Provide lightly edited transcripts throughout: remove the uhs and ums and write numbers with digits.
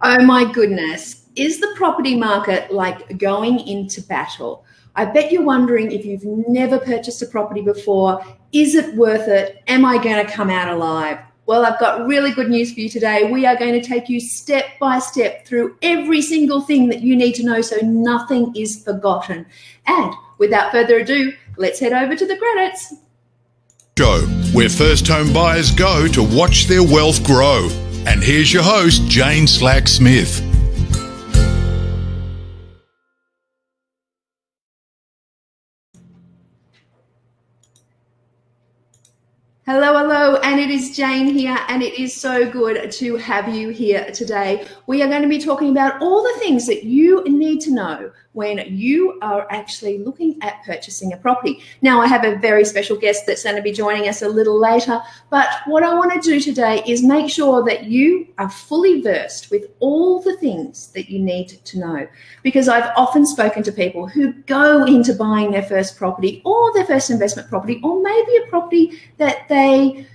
Oh my goodness. Is the property market like going into battle? I bet you're wondering, if you've never purchased a property before, is it worth it? Am I going to come out alive? Well, I've got really good news for you today. We are going to take you step by step through every single thing that you need to know so nothing is forgotten. And without further ado, let's head over to the credits. Show where first home buyers go to watch their wealth grow. And here's your host, Jane Slack Smith. Hello, and it is Jane here, and it is so good to have you here today. We are going to be talking about all the things that you need to know when you are actually looking at purchasing a property. Now, I have a very special guest that's going to be joining us a little later, but what I want to do today is make sure that you are fully versed with all the things that you need to know, because I've often spoken to people who go into buying their first property or their first investment property, or maybe a property that they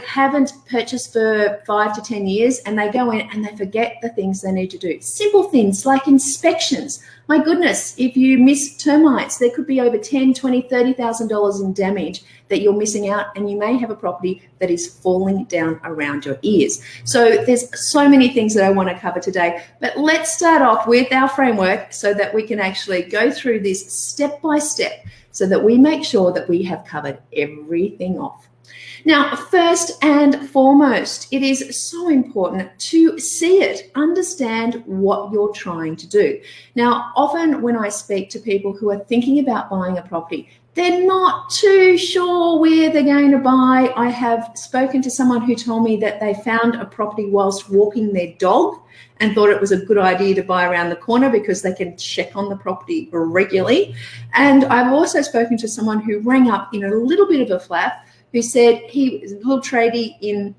haven't purchased for 5 to 10 years, and they go in and they forget the things they need to do. Simple things like inspections. My goodness, if you miss termites, there could be over $10,000, $20,000, $30,000 in damage that you're missing out, and you may have a property that is falling down around your ears. So there's so many things that I want to cover today, but let's start off with our framework so that we can actually go through this step by step so that we make sure that we have covered everything off. Now, first and foremost, it is so important to see it, understand what you're trying to do. Now, often when I speak to people who are thinking about buying a property, they're not too sure where they're going to buy. I have spoken to someone who told me that they found a property whilst walking their dog and thought it was a good idea to buy around the corner because they can check on the property regularly. And I've also spoken to someone who rang up in a little bit of a flap, who said he was a little tradie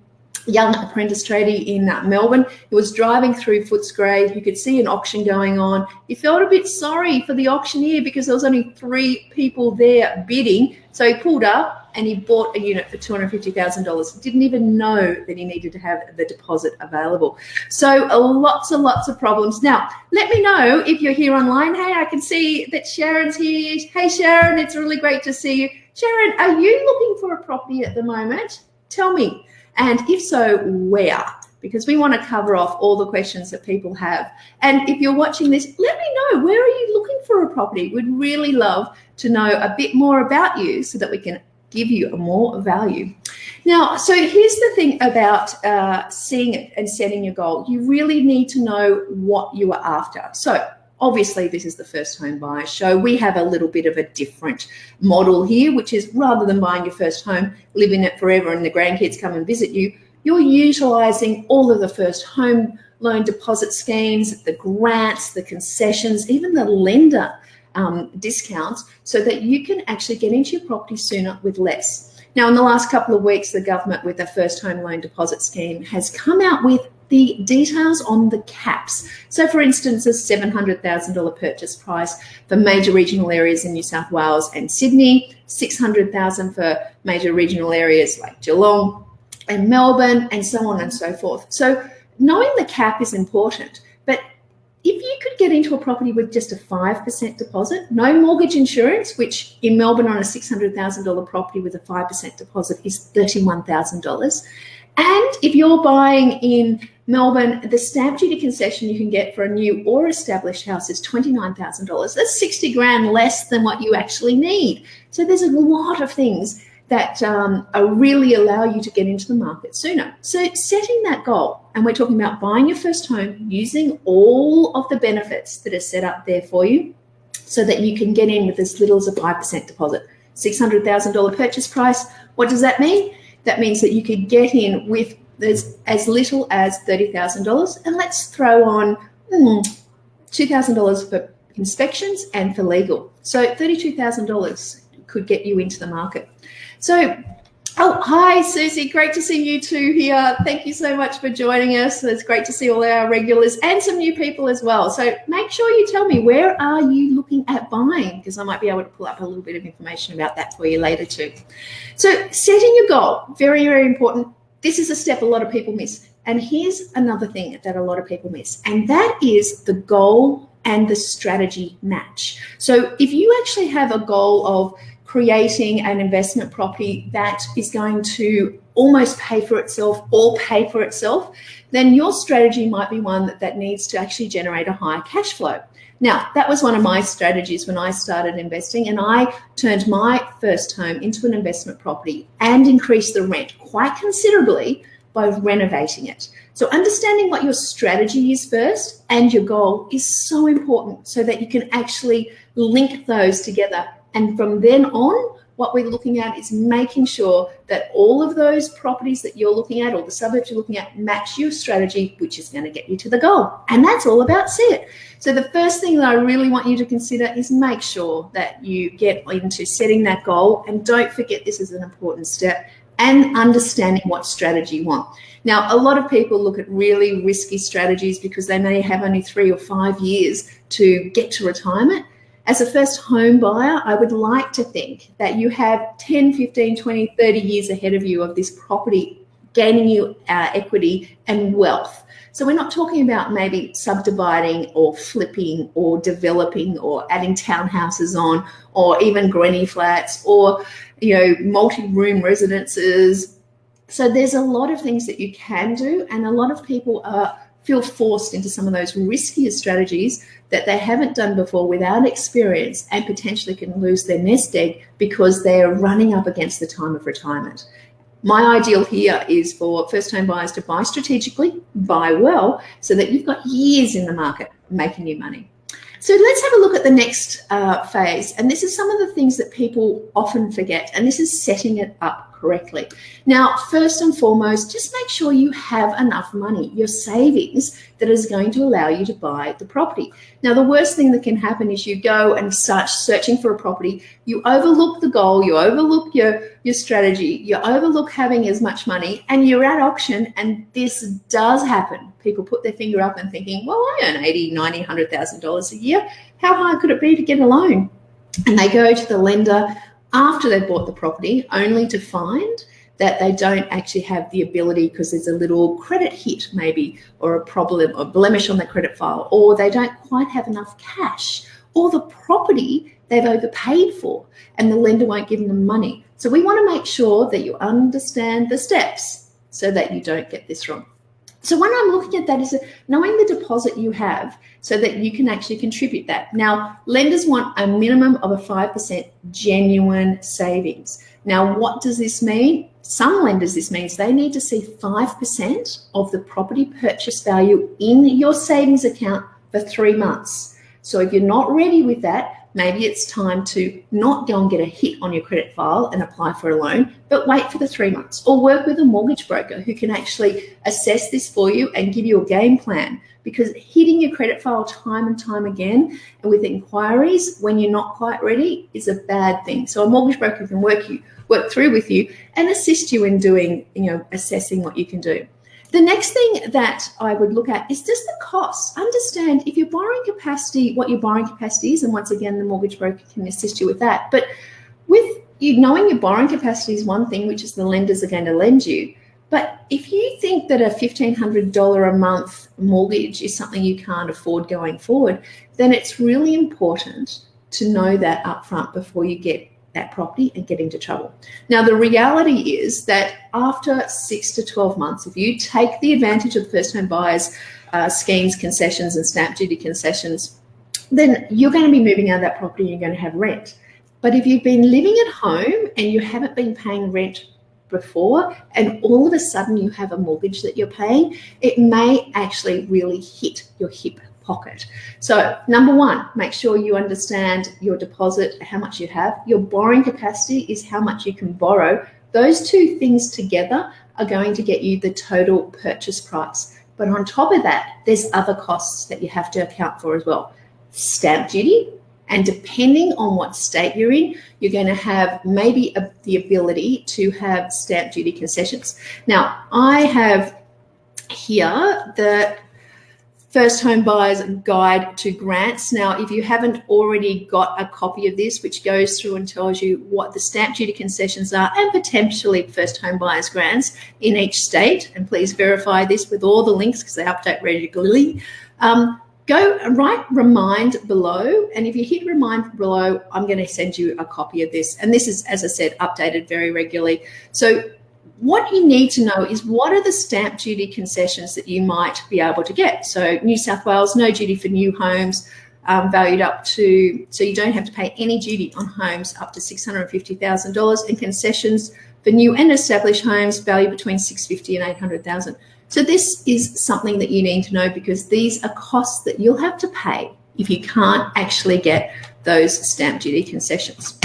young apprentice tradie in Melbourne. He was driving through Footscray. You could see an auction going on. He felt a bit sorry for the auctioneer because there was only 3 people there bidding. So he pulled up and he bought a unit for $250,000. Didn't even know that he needed to have the deposit available. So lots and lots of problems. Now, let me know if you're here online. Hey, I can see that Sharon's here. Hey, Sharon, it's really great to see you. Sharon, are you looking for a property at the moment? Tell me. And if so, where? Because we want to cover off all the questions that people have. And if you're watching this, let me know, where are you looking for a property? We'd really love to know a bit more about you so that we can give you more value. Now, so here's the thing about seeing it and setting your goal. You really need to know what you are after. So obviously, this is the first home buyer show. We have a little bit of a different model here, which is rather than buying your first home, live in it forever and the grandkids come and visit you, you're utilising all of the first home loan deposit schemes, the grants, the concessions, even the lender discounts, so that you can actually get into your property sooner with less. Now, in the last couple of weeks, the government with the first home loan deposit scheme has come out with the details on the caps. So, for instance, a $700,000 purchase price for major regional areas in New South Wales and Sydney, $600,000 for major regional areas like Geelong and Melbourne, and so on and so forth. So knowing the cap is important, but if you could get into a property with just a 5% deposit, no mortgage insurance, which in Melbourne on a $600,000 property with a 5% deposit is $31,000, and if you're buying in Melbourne, the stamp duty concession you can get for a new or established house is $29,000. That's $60,000 less than what you actually need. So there's a lot of things that really allow you to get into the market sooner. So setting that goal, and we're talking about buying your first home using all of the benefits that are set up there for you so that you can get in with as little as a 5% deposit. $600,000 purchase price, what does that mean? That means that you could get in with as little as $30,000, and let's throw on $2,000 for inspections and for legal. So $32,000 could get you into the market. So, oh, hi, Susie. Great to see you too here. Thank you so much for joining us. It's great to see all our regulars and some new people as well. So make sure you tell me, where are you looking at buying? Because I might be able to pull up a little bit of information about that for you later too. So setting your goal, very, very important. This is a step a lot of people miss. And here's another thing that a lot of people miss, and that is the goal and the strategy match. So if you actually have a goal of creating an investment property that is going to almost pay for itself or pay for itself, then your strategy might be one that needs to actually generate a higher cash flow. Now, that was one of my strategies when I started investing, and I turned my first home into an investment property and increased the rent quite considerably by renovating it. So understanding what your strategy is first and your goal is so important so that you can actually link those together. And from then on, what we're looking at is making sure that all of those properties that you're looking at or the suburbs you're looking at match your strategy, which is going to get you to the goal. And that's all about SEEIT. So the first thing that I really want you to consider is make sure that you get into setting that goal, and don't forget this is an important step, and understanding what strategy you want. Now, a lot of people look at really risky strategies because they may have only 3 or 5 years to get to retirement. As a first home buyer, I would like to think that you have 10, 15, 20, 30 years ahead of you of this property gaining you equity and wealth. So we're not talking about maybe subdividing or flipping or developing or adding townhouses on, or even granny flats, or multi-room residences. So there's a lot of things that you can do, and a lot of people feel forced into some of those riskier strategies that they haven't done before without experience, and potentially can lose their nest egg because they are running up against the time of retirement. My ideal here is for first home buyers to buy strategically, buy well, so that you've got years in the market making you money. So let's have a look at the next phase. And this is some of the things that people often forget, and this is setting it up correctly. Now, first and foremost, just make sure you have enough money, your savings, that is going to allow you to buy the property. Now, the worst thing that can happen is you go and start searching for a property, you overlook the goal, you overlook your strategy, you overlook having as much money, and you're at auction, and this does happen. People put their finger up and thinking, well, I earn $80,000, $90,000, $100,000 a year. How hard could it be to get a loan? And they go to the lender after they've bought the property, only to find that they don't actually have the ability because there's a little credit hit maybe, or a problem or blemish on their credit file, or they don't quite have enough cash, or the property they've overpaid for and the lender won't give them money. So we want to make sure that you understand the steps so that you don't get this wrong. So when I'm looking at that is knowing the deposit you have so that you can actually contribute that. Now, lenders want a minimum of a 5% genuine savings. Now, what does this mean? Some lenders, this means they need to see 5% of the property purchase value in your savings account for 3 months. So if you're not ready with that, maybe it's time to not go and get a hit on your credit file and apply for a loan, but wait for the 3 months, or work with a mortgage broker who can actually assess this for you and give you a game plan. Because hitting your credit file time and time again and with inquiries when you're not quite ready is a bad thing. So a mortgage broker can work through with you and assist you in doing, assessing what you can do. The next thing that I would look at is just the cost. Understand if your borrowing capacity, what your borrowing capacity is, and once again, the mortgage broker can assist you with that. But with you knowing your borrowing capacity is one thing, which is the lenders are going to lend you. But if you think that a $1,500 a month mortgage is something you can't afford going forward, then it's really important to know that upfront before you get that property and get into trouble. Now, the reality is that after 6 to 12 months, if you take the advantage of the first home buyers schemes, concessions, and stamp duty concessions, then you're going to be moving out of that property and you're going to have rent. But if you've been living at home and you haven't been paying rent before, and all of a sudden you have a mortgage that you're paying, it may actually really hit your hip pocket. So number one, make sure you understand your deposit, how much you have. Your borrowing capacity is how much you can borrow. Those two things together are going to get you the total purchase price. But on top of that, there's other costs that you have to account for as well. Stamp duty, and depending on what state you're in, you're going to have maybe the ability to have stamp duty concessions. Now, I have here the First Home Buyer's Guide to Grants. Now, if you haven't already got a copy of this, which goes through and tells you what the stamp duty concessions are and potentially first home buyers grants in each state, and please verify this with all the links because they update regularly, go write remind below. And if you hit remind below, I'm going to send you a copy of this. And this is, as I said, updated very regularly. So what you need to know is what are the stamp duty concessions that you might be able to get. So New South Wales, no duty for new homes valued up to, so you don't have to pay any duty on homes up to $650,000, and concessions for new and established homes valued between $650,000 and $800,000. So this is something that you need to know because these are costs that you'll have to pay if you can't actually get those stamp duty concessions.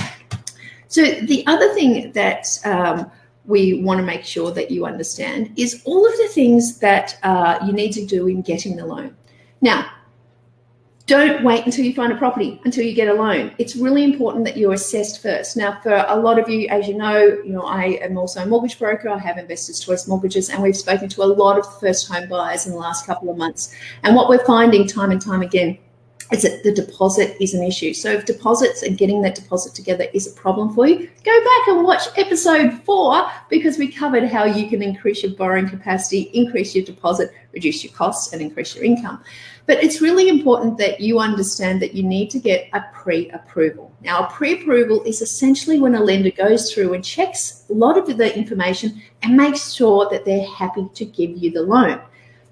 So the other thing that we want to make sure that you understand is all of the things that you need to do in getting the loan. Now, don't wait until you find a property, until you get a loan. It's really important that you're assessed first. Now, for a lot of you, as you know, I am also a mortgage broker. I have Investors Choice Mortgages, and we've spoken to a lot of first home buyers in the last couple of months. And what we're finding time and time again is that the deposit is an issue. So if deposits and getting that deposit together is a problem for you, go back and watch episode 4 because we covered how you can increase your borrowing capacity, increase your deposit, reduce your costs, and increase your income. But it's really important that you understand that you need to get a pre-approval. Now, a pre-approval is essentially when a lender goes through and checks a lot of the information and makes sure that they're happy to give you the loan.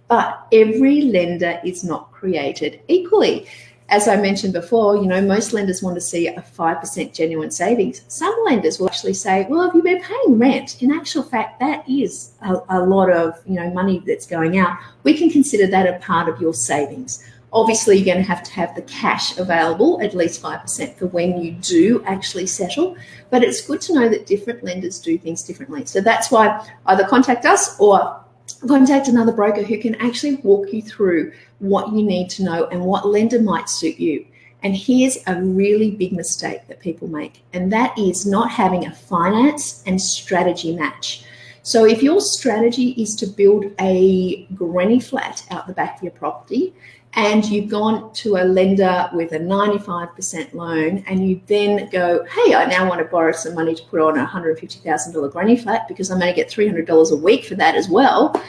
But every lender is not created equally. As I mentioned before, most lenders want to see a 5% genuine savings. Some lenders will actually say, well, have you been paying rent? In actual fact, that is a lot of money that's going out. We can consider that a part of your savings. Obviously, you're going to have the cash available, at least 5% for when you do actually settle. But it's good to know that different lenders do things differently. So that's why either contact us or contact another broker who can actually walk you through what you need to know and what lender might suit you. And here's a really big mistake that people make, and that is not having a finance and strategy match. So if your strategy is to build a granny flat out the back of your property and you've gone to a lender with a 95% loan and you then go, hey, I now want to borrow some money to put on a $150,000 granny flat because I'm going to get $300 a week for that as well,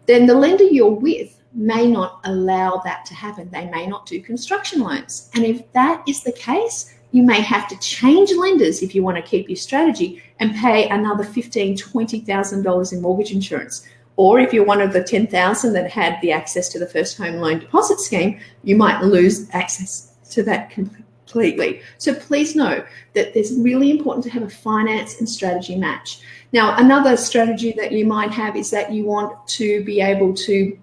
then the lender you're with may not allow that to happen. They may not do construction loans. And if that is the case, you may have to change lenders if you want to keep your strategy and pay another $15,000, $20,000 in mortgage insurance. Or if you're one of the 10,000 that had the access to the first home loan deposit scheme, you might lose access to that completely. So please know that it's really important to have a finance and strategy match. Now, another strategy that you might have is that you want to be able to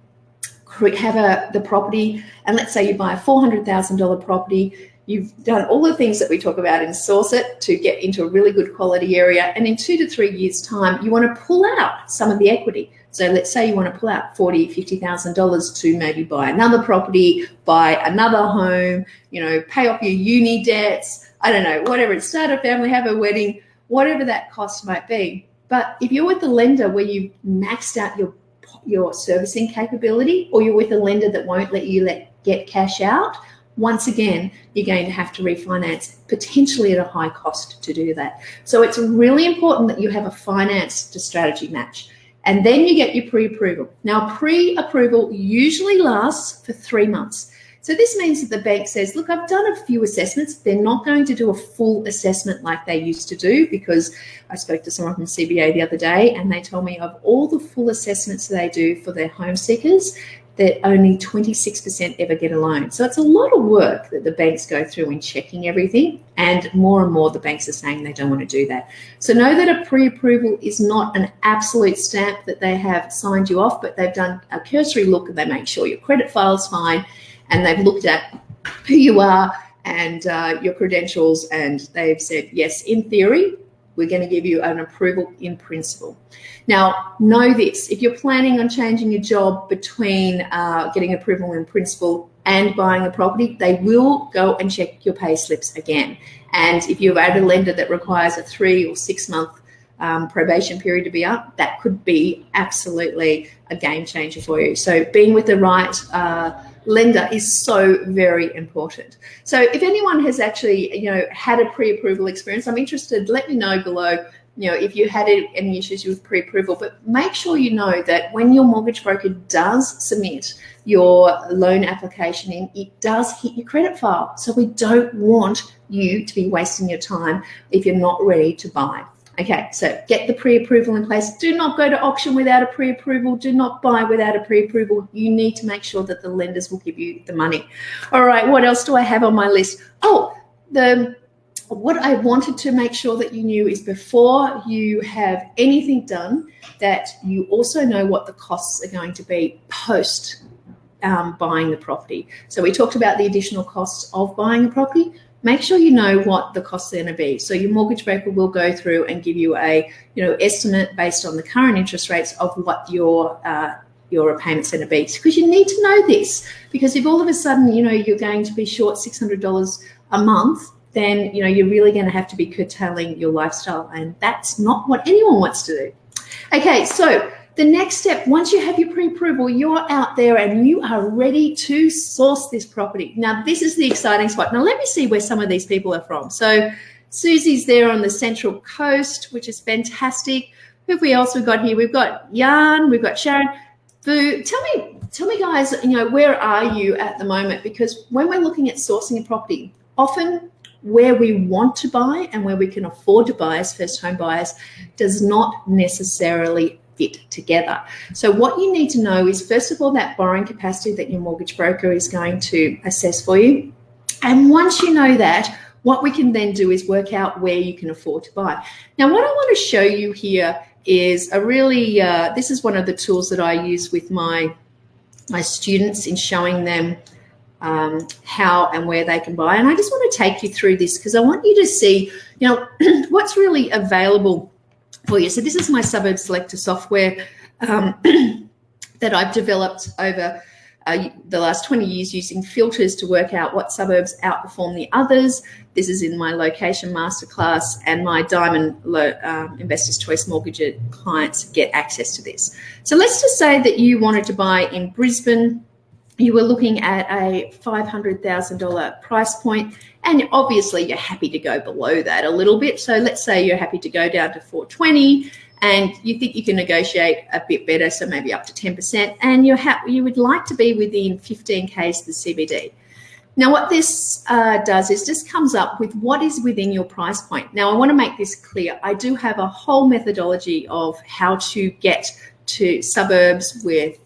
have the property, and let's say you buy a $400,000 property. You've done all the things that we talk about and source it to get into a really good quality area. And in 2 to 3 years' time, you want to pull out some of the equity. So let's say you want to pull out $40,000, $50,000 to maybe buy another property, buy another home, pay off your uni debts, I don't know, whatever, start a family, have a wedding, whatever that cost might be. But if you're with a lender where you've maxed out your servicing capability, or you're with a lender that won't let you get cash out, once again, you're going to have to refinance, potentially at a high cost to do that. So it's really important that you have a finance to strategy match. And then you get your pre-approval. Now, pre-approval usually lasts for 3 months. So this means that the bank says, look, I've done a few assessments. They're not going to do a full assessment like they used to do, because I spoke to someone from CBA the other day and they told me of all the full assessments they do for their home seekers, that only 26% ever get a loan. So it's a lot of work that the banks go through in checking everything, and more the banks are saying they don't want to do that. So know that a pre-approval is not an absolute stamp that they have signed you off, but they've done a cursory look and they make sure your credit file's fine, and they've looked at who you are and your credentials, and they've said, yes, in theory, we're going to give you an approval in principle. Now, know this, if you're planning on changing your job between getting approval in principle and buying a property, they will go and check your pay slips again. And if you're at a lender that requires a 3 or 6 month probation period to be up, that could be absolutely a game changer for you. So being with the right lender is so very important. So if anyone has actually, had a pre-approval experience, I'm interested, let me know below, if you had any issues with pre-approval. But make sure you know that when your mortgage broker does submit your loan application in, it does hit your credit file. So we don't want you to be wasting your time if you're not ready to buy. Okay, so get the pre-approval in place. Do not go to auction without a pre-approval. Do not buy without a pre-approval. You need to make sure that the lenders will give you the money. All right, what else do I have on my list? Oh, what I wanted to make sure that you knew is before you have anything done, that you also know what the costs are going to be post buying the property. So we talked about the additional costs of buying a property. Make sure you know what the costs are going to be. So your mortgage broker will go through and give you a estimate based on the current interest rates of what your repayment's going to be, because you need to know this. Because if all of a sudden you're going to be short $600 a month, then you're really going to have to be curtailing your lifestyle, and that's not what anyone wants to do. Okay, so the next step, once you have your pre-approval, you're out there and you are ready to source this property. Now, this is the exciting spot. Now, let me see where some of these people are from. So Susie's there on the Central Coast, which is fantastic. Who have we else we've got here? We've got Jan, we've got Sharon. Boo, tell me guys, where are you at the moment? Because when we're looking at sourcing a property, often where we want to buy and where we can afford to buy as first home buyers does not necessarily fit together. So what you need to know is, first of all, that borrowing capacity that your mortgage broker is going to assess for you. And once you know that, what we can then do is work out where you can afford to buy. Now, what I want to show you here is a really, this is one of the tools that I use with my students in showing them how and where they can buy. And I just want to take you through this because I want you to see, what's really available for you. So this is my Suburb Selector software that I've developed over the last 20 years using filters to work out what suburbs outperform the others. This is in my location masterclass, and my Diamond Investors Choice Mortgage clients get access to this. So let's just say that you wanted to buy in Brisbane. You were looking at a $500,000 price point, and obviously you're happy to go below that a little bit. So let's say you're happy to go down to 420, and you think you can negotiate a bit better, so maybe up to 10%, and you would like to be within 15 Ks of the CBD. Now, what this does is just comes up with what is within your price point. Now, I want to make this clear. I do have a whole methodology of how to get to suburbs with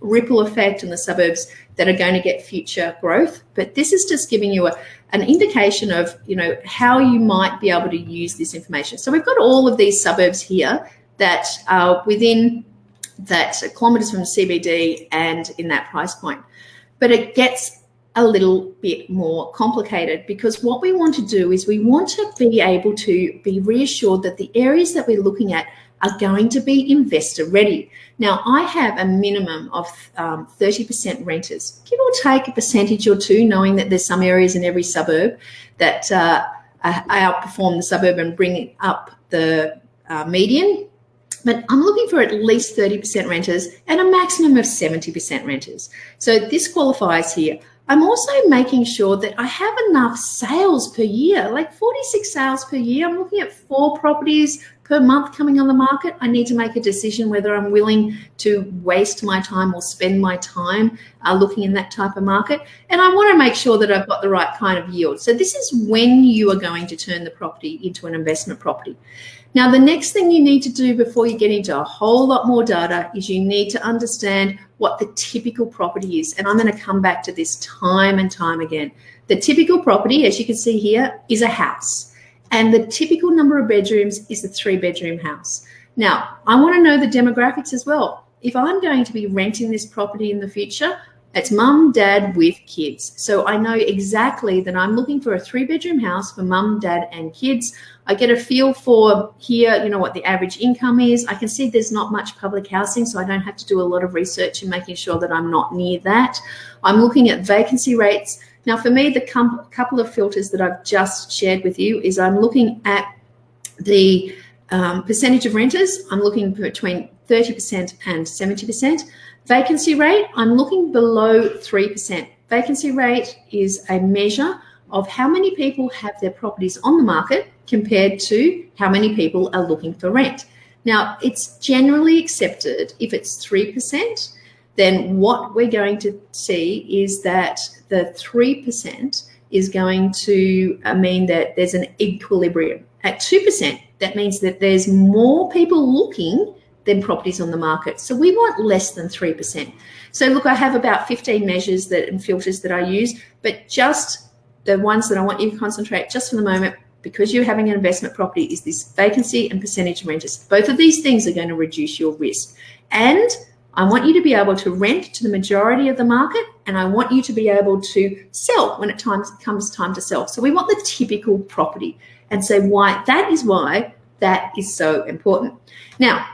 ripple effect and the suburbs that are going to get future growth. But this is just giving you an indication of, how you might be able to use this information. So we've got all of these suburbs here that are within that kilometres from CBD and in that price point. But it gets a little bit more complicated, because what we want to do is we want to be able to be reassured that the areas that we're looking at are going to be investor ready. Now, I have a minimum of 30% renters, give or take a percentage or two, knowing that there's some areas in every suburb that outperform the suburb and bring up the median. But I'm looking for at least 30% renters and a maximum of 70% renters. So this qualifies here. I'm also making sure that I have enough sales per year, like 46 sales per year. I'm looking at 4 properties per month coming on the market. I need to make a decision whether I'm willing to waste my time or spend my time looking in that type of market. And I want to make sure that I've got the right kind of yield. So this is when you are going to turn the property into an investment property. Now, the next thing you need to do before you get into a whole lot more data is you need to understand what the typical property is. And I'm going to come back to this time and time again. The typical property, as you can see here, is a house. And the typical number of bedrooms is a 3-bedroom house. Now, I want to know the demographics as well. If I'm going to be renting this property in the future, it's mum, dad with kids. So I know exactly that I'm looking for a 3-bedroom house for mum, dad, and kids. I get a feel for here, what the average income is. I can see there's not much public housing, so I don't have to do a lot of research in making sure that I'm not near that. I'm looking at vacancy rates. Now, for me, the couple of filters that I've just shared with you is I'm looking at the percentage of renters. I'm looking between 30% and 70%. Vacancy rate, I'm looking below 3%. Vacancy rate is a measure of how many people have their properties on the market compared to how many people are looking for rent. Now, it's generally accepted if it's 3%, then what we're going to see is that the 3% is going to mean that there's an equilibrium. At 2%, that means that there's more people looking than properties on the market. So we want less than 3%. So look, I have about 15 measures and filters that I use, but just the ones that I want you to concentrate just for the moment, because you're having an investment property, is this vacancy and percentage renters. Both of these things are going to reduce your risk. And I want you to be able to rent to the majority of the market, and I want you to be able to sell when it comes time to sell. So we want the typical property, and so that is so important. Now,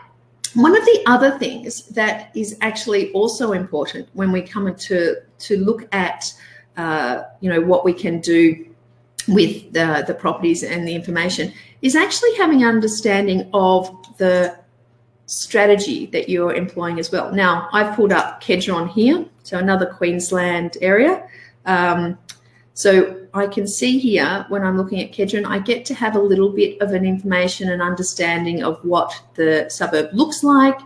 one of the other things that is actually also important when we come to look at what we can do with the properties and the information is actually having an understanding of the strategy that you're employing as well. Now, I've pulled up Kedron here, so another Queensland area. So I can see here when I'm looking at Kedron, I get to have a little bit of an information and understanding of what the suburb looks like.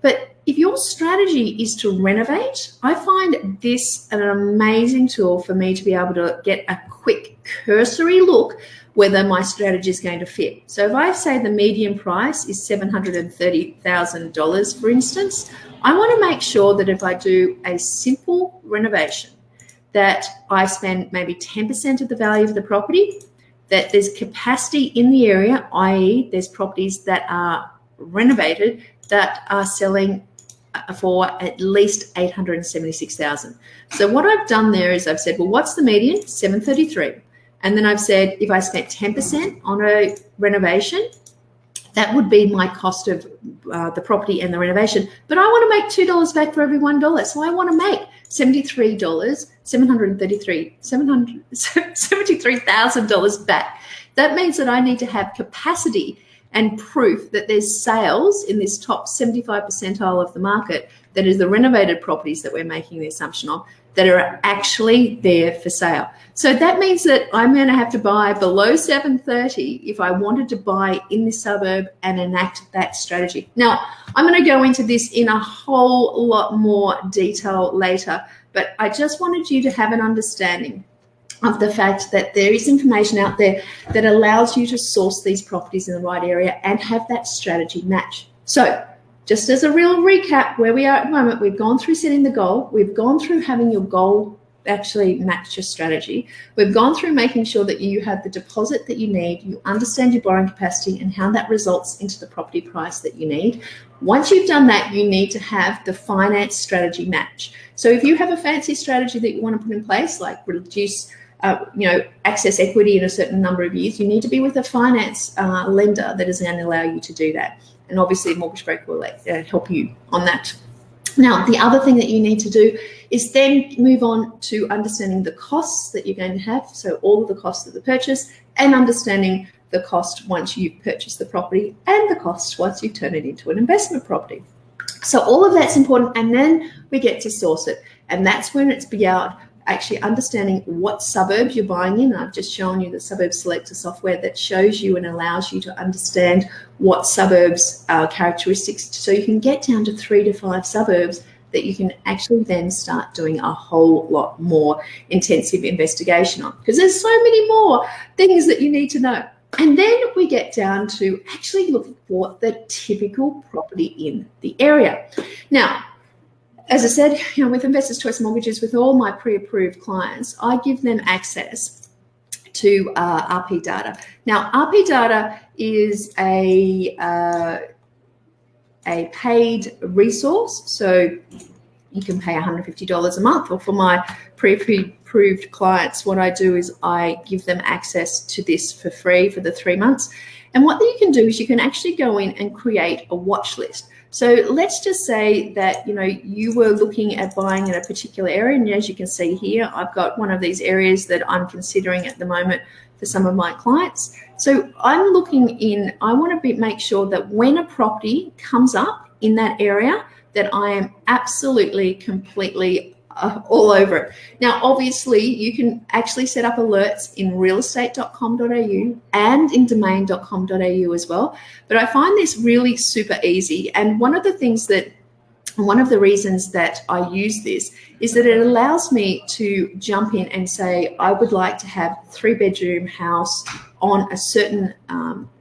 But if your strategy is to renovate, I find this an amazing tool for me to be able to get a quick cursory look whether my strategy is going to fit. So if I say the median price is $730,000, for instance, I want to make sure that if I do a simple renovation, that I spend maybe 10% of the value of the property, that there's capacity in the area, i.e. there's properties that are renovated that are selling for at least $876,000. So what I've done there is I've said, well, what's the median? 733. And then I've said, if I spent 10% on a renovation, that would be my cost of the property and the renovation. But I want to make $2 back for every $1. So I want to make $73,000 back. That means that I need to have capacity and proof that there's sales in this top 75 percentile of the market, that is the renovated properties that we're making the assumption of, that are actually there for sale. So that means that I'm going to have to buy below 730 if I wanted to buy in this suburb and enact that strategy. Now, I'm going to go into this in a whole lot more detail later, but I just wanted you to have an understanding of the fact that there is information out there that allows you to source these properties in the right area and have that strategy match. So just as a real recap, where we are at the moment, we've gone through setting the goal. We've gone through having your goal actually match your strategy. We've gone through making sure that you have the deposit that you need, you understand your borrowing capacity and how that results into the property price that you need. Once you've done that, you need to have the finance strategy match. So if you have a fancy strategy that you want to put in place, like reduce access equity in a certain number of years, you need to be with a finance lender that is going to allow you to do that. And obviously a mortgage broker will help you on that. Now, the other thing that you need to do is then move on to understanding the costs that you're going to have. So all of the costs of the purchase and understanding the cost once you've purchased the property and the cost once you turn it into an investment property. So all of that's important. And then we get to source it. And that's when it's about actually understanding what suburbs you're buying in. I've just shown you the suburb selector software that shows you and allows you to understand what suburbs are characteristics, so you can get down to 3 to 5 suburbs that you can actually then start doing a whole lot more intensive investigation on, because there's so many more things that you need to know. And then we get down to actually looking for the typical property in the area. Now, as I said, with Investors Choice Mortgages, with all my pre-approved clients, I give them access to RP data. Now, RP data is a paid resource, so you can pay $150 a month. Or for my pre-approved clients, what I do is I give them access to this for free for the 3 months. And what you can do is you can actually go in and create a watch list. So let's just say that, you were looking at buying in a particular area, and as you can see here, I've got one of these areas that I'm considering at the moment for some of my clients. So I'm looking in, I want to make sure that when a property comes up in that area that I am absolutely, completely all over it. Now, obviously, you can actually set up alerts in realestate.com.au and in domain.com.au as well. But I find this really super easy. And one of the reasons that I use this is that it allows me to jump in and say, I would like to have a 3-bedroom house on a certain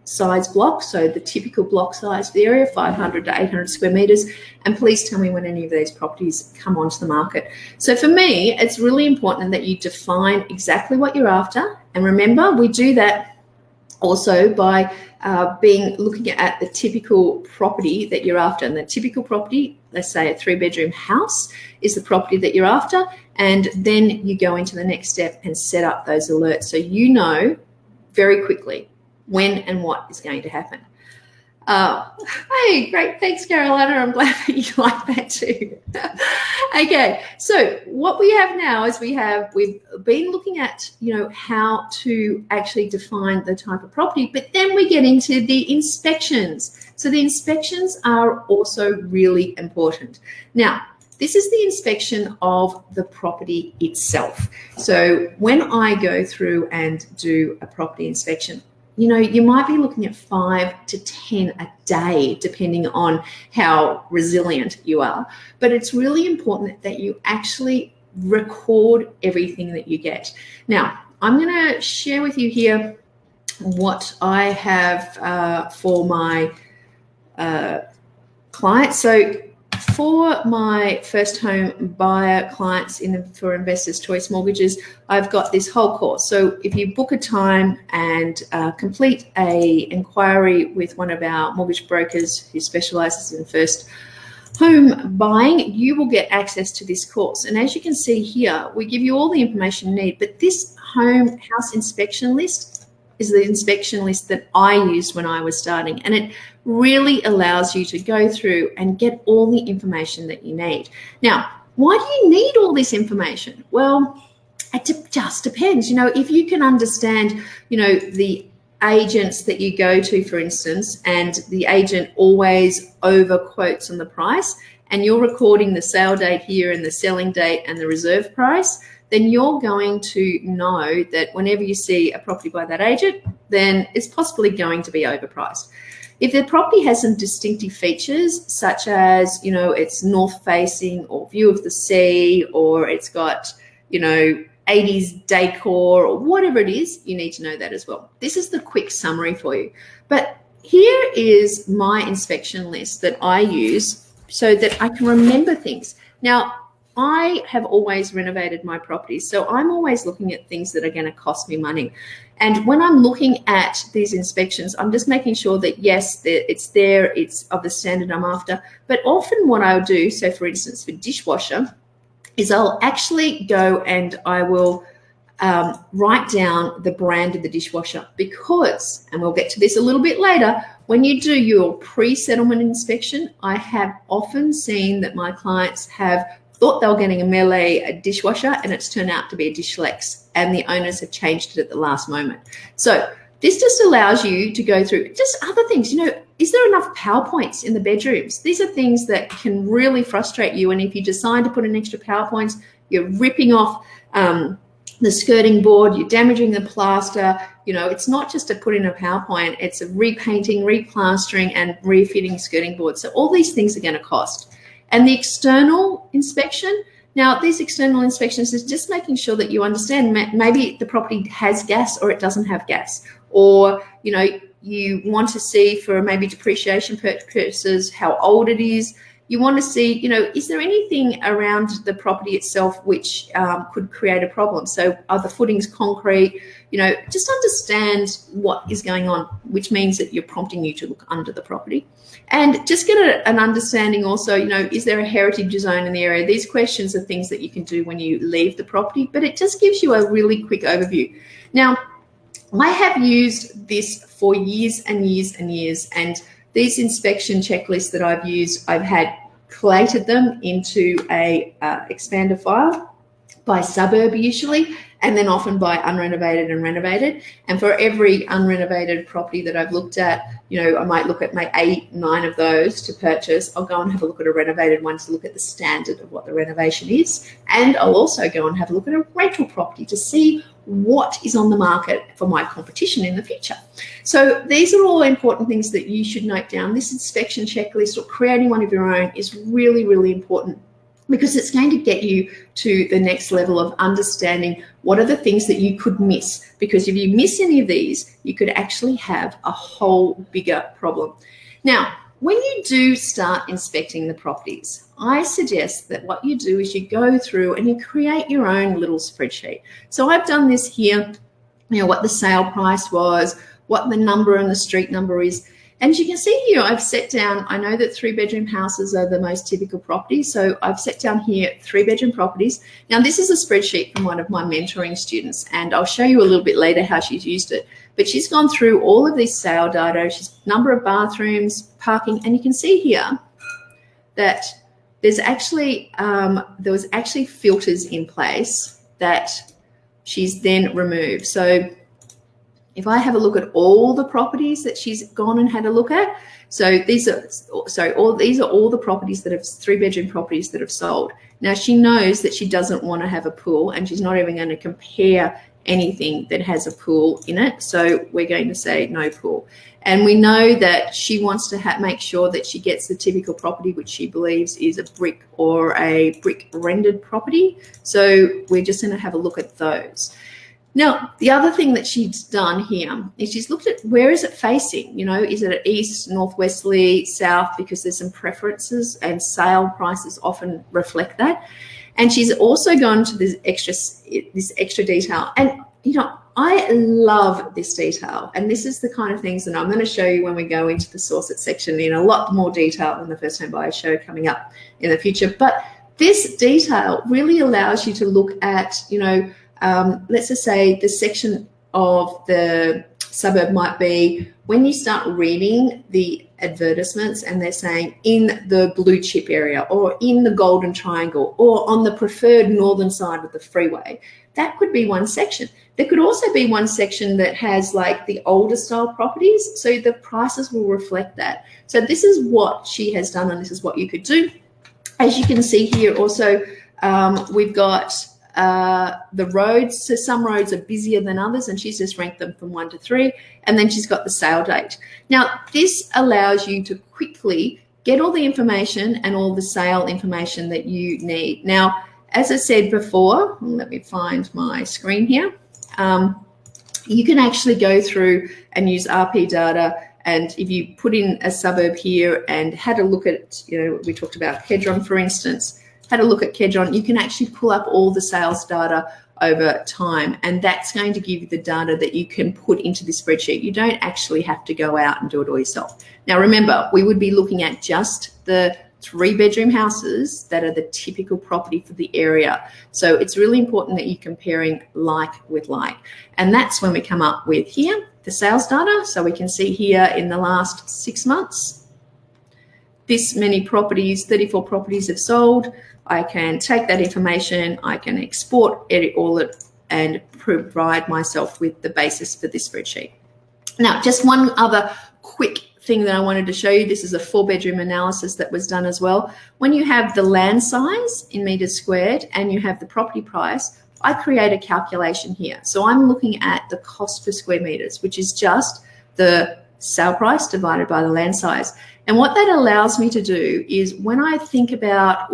size block, so the typical block size for the area, 500 to 800 square meters, and please tell me when any of these properties come onto the market. So for me, it's really important that you define exactly what you're after. And remember, we do that also by looking at the typical property that you're after. And the typical property, let's say a 3-bedroom house, is the property that you're after. And then you go into the next step and set up those alerts so you know very quickly when and what is going to happen. Hey, great. Thanks, Carolina. I'm glad that you like that too. Okay, so what we have now is we've been looking at, how to actually define the type of property, but then we get into the inspections. So the inspections are also really important. Now, this is the inspection of the property itself. So when I go through and do a property inspection, you might be looking at 5 to 10 a day, depending on how resilient you are. But it's really important that you actually record everything that you get. Now, I'm going to share with you here what I have for my clients. So for my first home buyer clients for Investors Choice Mortgages, I've got this whole course. So if you book a time and complete a inquiry with one of our mortgage brokers who specialises in first home buying, you will get access to this course. And as you can see here, we give you all the information you need, but this house inspection list is the inspection list that I used when I was starting. And it really allows you to go through and get all the information that you need. Now, why do you need all this information? Well, it just depends. If you can understand, the agents that you go to, for instance, and the agent always over quotes on the price, and you're recording the sale date here and the selling date and the reserve price, then you're going to know that whenever you see a property by that agent, then it's possibly going to be overpriced. If the property has some distinctive features, such as, it's north facing or view of the sea, or it's got, 80s decor or whatever it is, you need to know that as well. This is the quick summary for you. But here is my inspection list that I use so that I can remember things. Now, I have always renovated my properties, so I'm always looking at things that are going to cost me money. And when I'm looking at these inspections, I'm just making sure that, yes, it's there, it's of the standard I'm after. But often what I'll do, so for instance, for dishwasher, is I'll actually go and I will write down the brand of the dishwasher because, and we'll get to this a little bit later, when you do your pre-settlement inspection, I have often seen that my clients have thought they were getting a Melee dishwasher and it's turned out to be a Dishlex, and the owners have changed it at the last moment. So this just allows you to go through just other things. Is there enough PowerPoints in the bedrooms? These are things that can really frustrate you. And if you decide to put in extra PowerPoints, you're ripping off the skirting board, you're damaging the plaster. It's not just to put in a PowerPoint, it's a repainting, replastering, and refitting skirting board. So all these things are going to cost. And the external inspection, now these external inspections is just making sure that you understand maybe the property has gas or it doesn't have gas, or you want to see for maybe depreciation purposes how old it is. You want to see, is there anything around the property itself which could create a problem? So are the footings concrete? Just understand what is going on, which means that you're prompting you to look under the property. And just get an understanding also, is there a heritage zone in the area? These questions are things that you can do when you leave the property, but it just gives you a really quick overview. Now, I have used this for years and years and years, and these inspection checklists that I've used, I've had collated them into a expander file, by suburb usually, and then often by unrenovated and renovated. And for every unrenovated property that I've looked at, I might look at my 8, 9 of those to purchase. I'll go and have a look at a renovated one to look at the standard of what the renovation is. And I'll also go and have a look at a rental property to see what is on the market for my competition in the future. So these are all important things that you should note down. This inspection checklist or creating one of your own is really, really important, because it's going to get you to the next level of understanding what are the things that you could miss. Because if you miss any of these, you could actually have a whole bigger problem. Now, when you do start inspecting the properties, I suggest that what you do is you go through and you create your own little spreadsheet. So I've done this here, what the sale price was, what the number and the street number is. And you can see here, I've set down, I know that 3-bedroom houses are the most typical properties. So I've set down here 3-bedroom properties. Now, this is a spreadsheet from one of my mentoring students, and I'll show you a little bit later how she's used it. But she's gone through all of this sale data, she's number of bathrooms, parking, and you can see here that there's actually, there was actually filters in place that she's then removed. So if I have a look at all the properties that she's gone and had a look at, so these are all the properties that have 3-bedroom properties that have sold. Now, she knows that she doesn't want to have a pool, and she's not even going to compare anything that has a pool in it. So we're going to say no pool. And we know that she wants to make sure that she gets the typical property, which she believes is a brick or a brick rendered property. So we're just going to have a look at those. Now, the other thing that she's done here is she's looked at where is it facing? Is it east, northwesterly, south? Because there's some preferences, and sale prices often reflect that. And she's also gone to this extra detail. And, I love this detail. And this is the kind of things that I'm going to show you when we go into the source it section in a lot more detail than the First Home Buyer Show coming up in the future. But this detail really allows you to look at, let's just say the section of the suburb might be when you start reading the advertisements and they're saying in the blue chip area or in the golden triangle or on the preferred northern side of the freeway. That could be one section. There could also be one section that has like the older style properties, so the prices will reflect that. So this is what she has done, and this is what you could do. As you can see here also, we've got the roads. So some roads are busier than others, and she's just ranked them from 1 to 3. And then she's got the sale date. Now, this allows you to quickly get all the information and all the sale information that you need. Now, as I said before, let me find my screen here. You can actually go through and use RP data. And if you put in a suburb here and had a look at, we talked about Kedron, for instance, had a look at Kedron, you can actually pull up all the sales data over time, and that's going to give you the data that you can put into the spreadsheet. You don't actually have to go out and do it all yourself. Now, remember, we would be looking at just the 3-bedroom houses that are the typical property for the area. So it's really important that you're comparing like with like. And that's when we come up with here, the sales data. So we can see here in the last 6 months, this many properties, 34 properties have sold. I can take that information, I can export, edit all it, and provide myself with the basis for this spreadsheet. Now, just one other quick thing that I wanted to show you. This is a 4-bedroom analysis that was done as well. When you have the land size in meters squared and you have the property price, I create a calculation here. So I'm looking at the cost per square meters, which is just the sale price divided by the land size. And what that allows me to do is when I think about,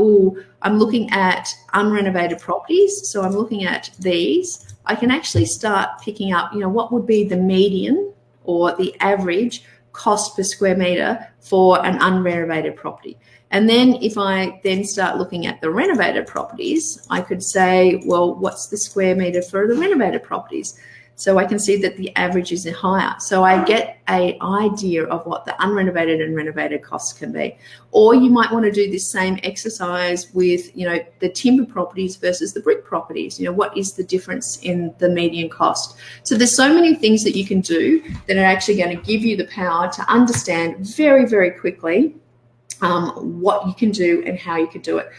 I'm looking at unrenovated properties, so I'm looking at these, I can actually start picking up, what would be the median or the average cost per square meter for an unrenovated property. And then if I then start looking at the renovated properties, I could say, well, what's the square meter for the renovated properties? So I can see that the average is higher. So I get an idea of what the unrenovated and renovated costs can be. Or you might want to do this same exercise with, the timber properties versus the brick properties. What is the difference in the median cost? So there's so many things that you can do that are actually going to give you the power to understand very, very quickly what you can do and how you can do it.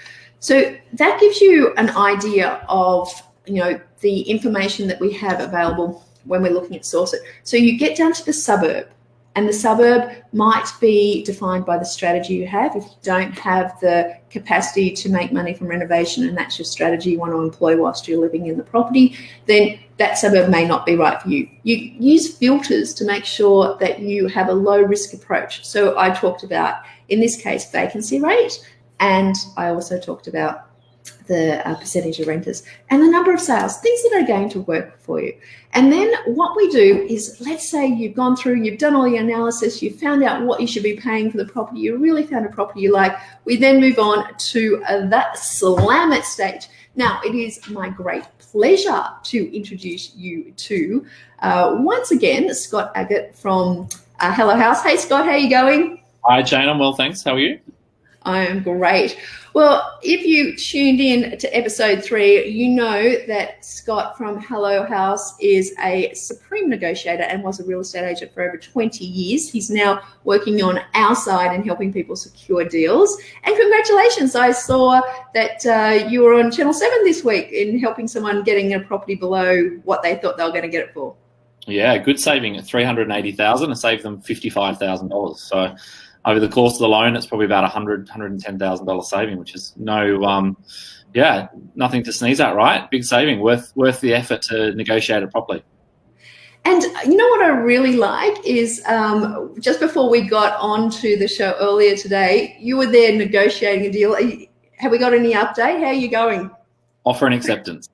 So that gives you an idea of, the information that we have available when we're looking at source it. So you get down to the suburb, and the suburb might be defined by the strategy you have. If you don't have the capacity to make money from renovation and that's your strategy you want to employ whilst you're living in the property, then that suburb may not be right for you. You use filters to make sure that you have a low risk approach. So I talked about, in this case, vacancy rate, and I also talked about the percentage of renters and the number of sales, things that are going to work for you. And then what we do is, let's say you've gone through, you've done all your analysis, you've found out what you should be paying for the property, you really found a property you like. We then move on to that slam it stage. Now, it is my great pleasure to introduce you to, once again, Scott Agate from Hello House. Hey, Scott, how are you going? Hi, Jane. I'm well, thanks. How are you? I am great. Well, if you tuned in to episode 3, you know that Scott from Hello House is a supreme negotiator and was a real estate agent for over 20 years. He's now working on our side and helping people secure deals. And congratulations, I saw that you were on Channel 7 this week in helping someone getting a property below what they thought they were going to get it for. Yeah, good saving at $380,000. I saved them $55,000. So over the course of the loan, it's probably about $110,000 saving, which is nothing to sneeze at, right? Big saving, worth the effort to negotiate it properly. And you know what I really like is just before we got onto the show earlier today, you were there negotiating a deal. Have we got any update? How are you going? Offer and acceptance.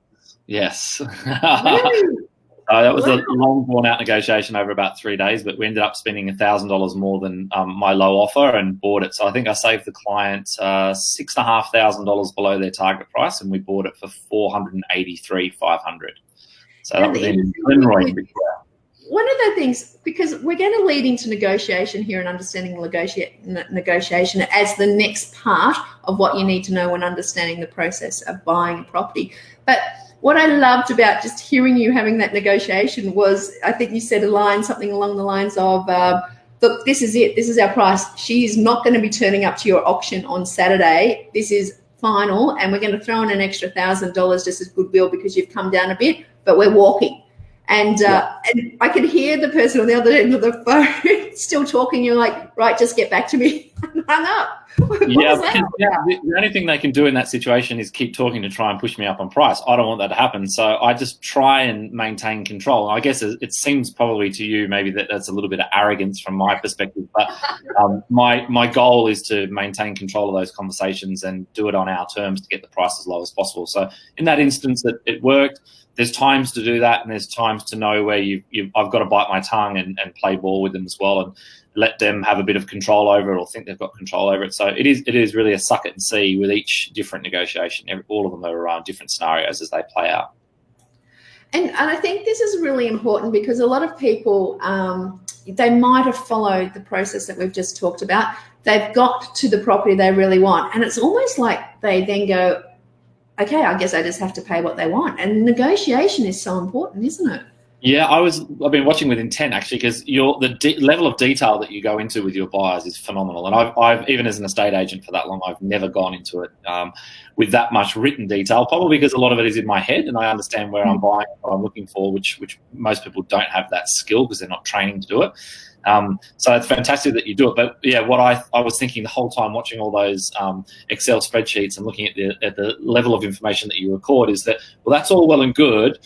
Yes. Really? That was a long, drawn-out negotiation over about 3 days, but we ended up spending $1,000 more than my low offer and bought it. So I think I saved the client $6,500 below their target price, and we bought it for $483,500. So that was in Glenroy. One of the things, because we're going to lead into negotiation here and understanding negotiation as the next part of what you need to know when understanding the process of buying a property. But what I loved about just hearing you having that negotiation was, I think you said something along the lines of, look, this is it. This is our price. She's not going to be turning up to your auction on Saturday. This is final, and we're going to throw in an extra $1,000 just as goodwill because you've come down a bit, but we're walking. And I could hear the person on the other end of the phone still talking. You're like, right, just get back to me. And hung up. The only thing they can do in that situation is keep talking to try and push me up on price. I don't want that to happen. So I just try and maintain control. I guess it seems probably to you maybe that's a little bit of arrogance from my perspective, but my goal is to maintain control of those conversations and do it on our terms to get the price as low as possible. So in that instance, it worked. There's times to do that, and there's times to know where I've got to bite my tongue and play ball with them as well and let them have a bit of control over it or think they've got control over it. So it is really a suck it and see with each different negotiation. All of them are different scenarios as they play out. And I think this is really important because a lot of people, they might have followed the process that we've just talked about. They've got to the property they really want, and it's almost like they then go, okay, I guess I just have to pay what they want. And negotiation is so important, isn't it? Yeah, I've been watching with intent actually, because the level of detail that you go into with your buyers is phenomenal. And I've even as an estate agent for that long, I've never gone into it with that much written detail. Probably because a lot of it is in my head, and I understand where I'm buying, what I'm looking for, which most people don't have that skill because they're not training to do it. So it's fantastic that you do it. But yeah, what I was thinking the whole time watching all those Excel spreadsheets and looking at the level of information that you record is that, well, that's all well and good.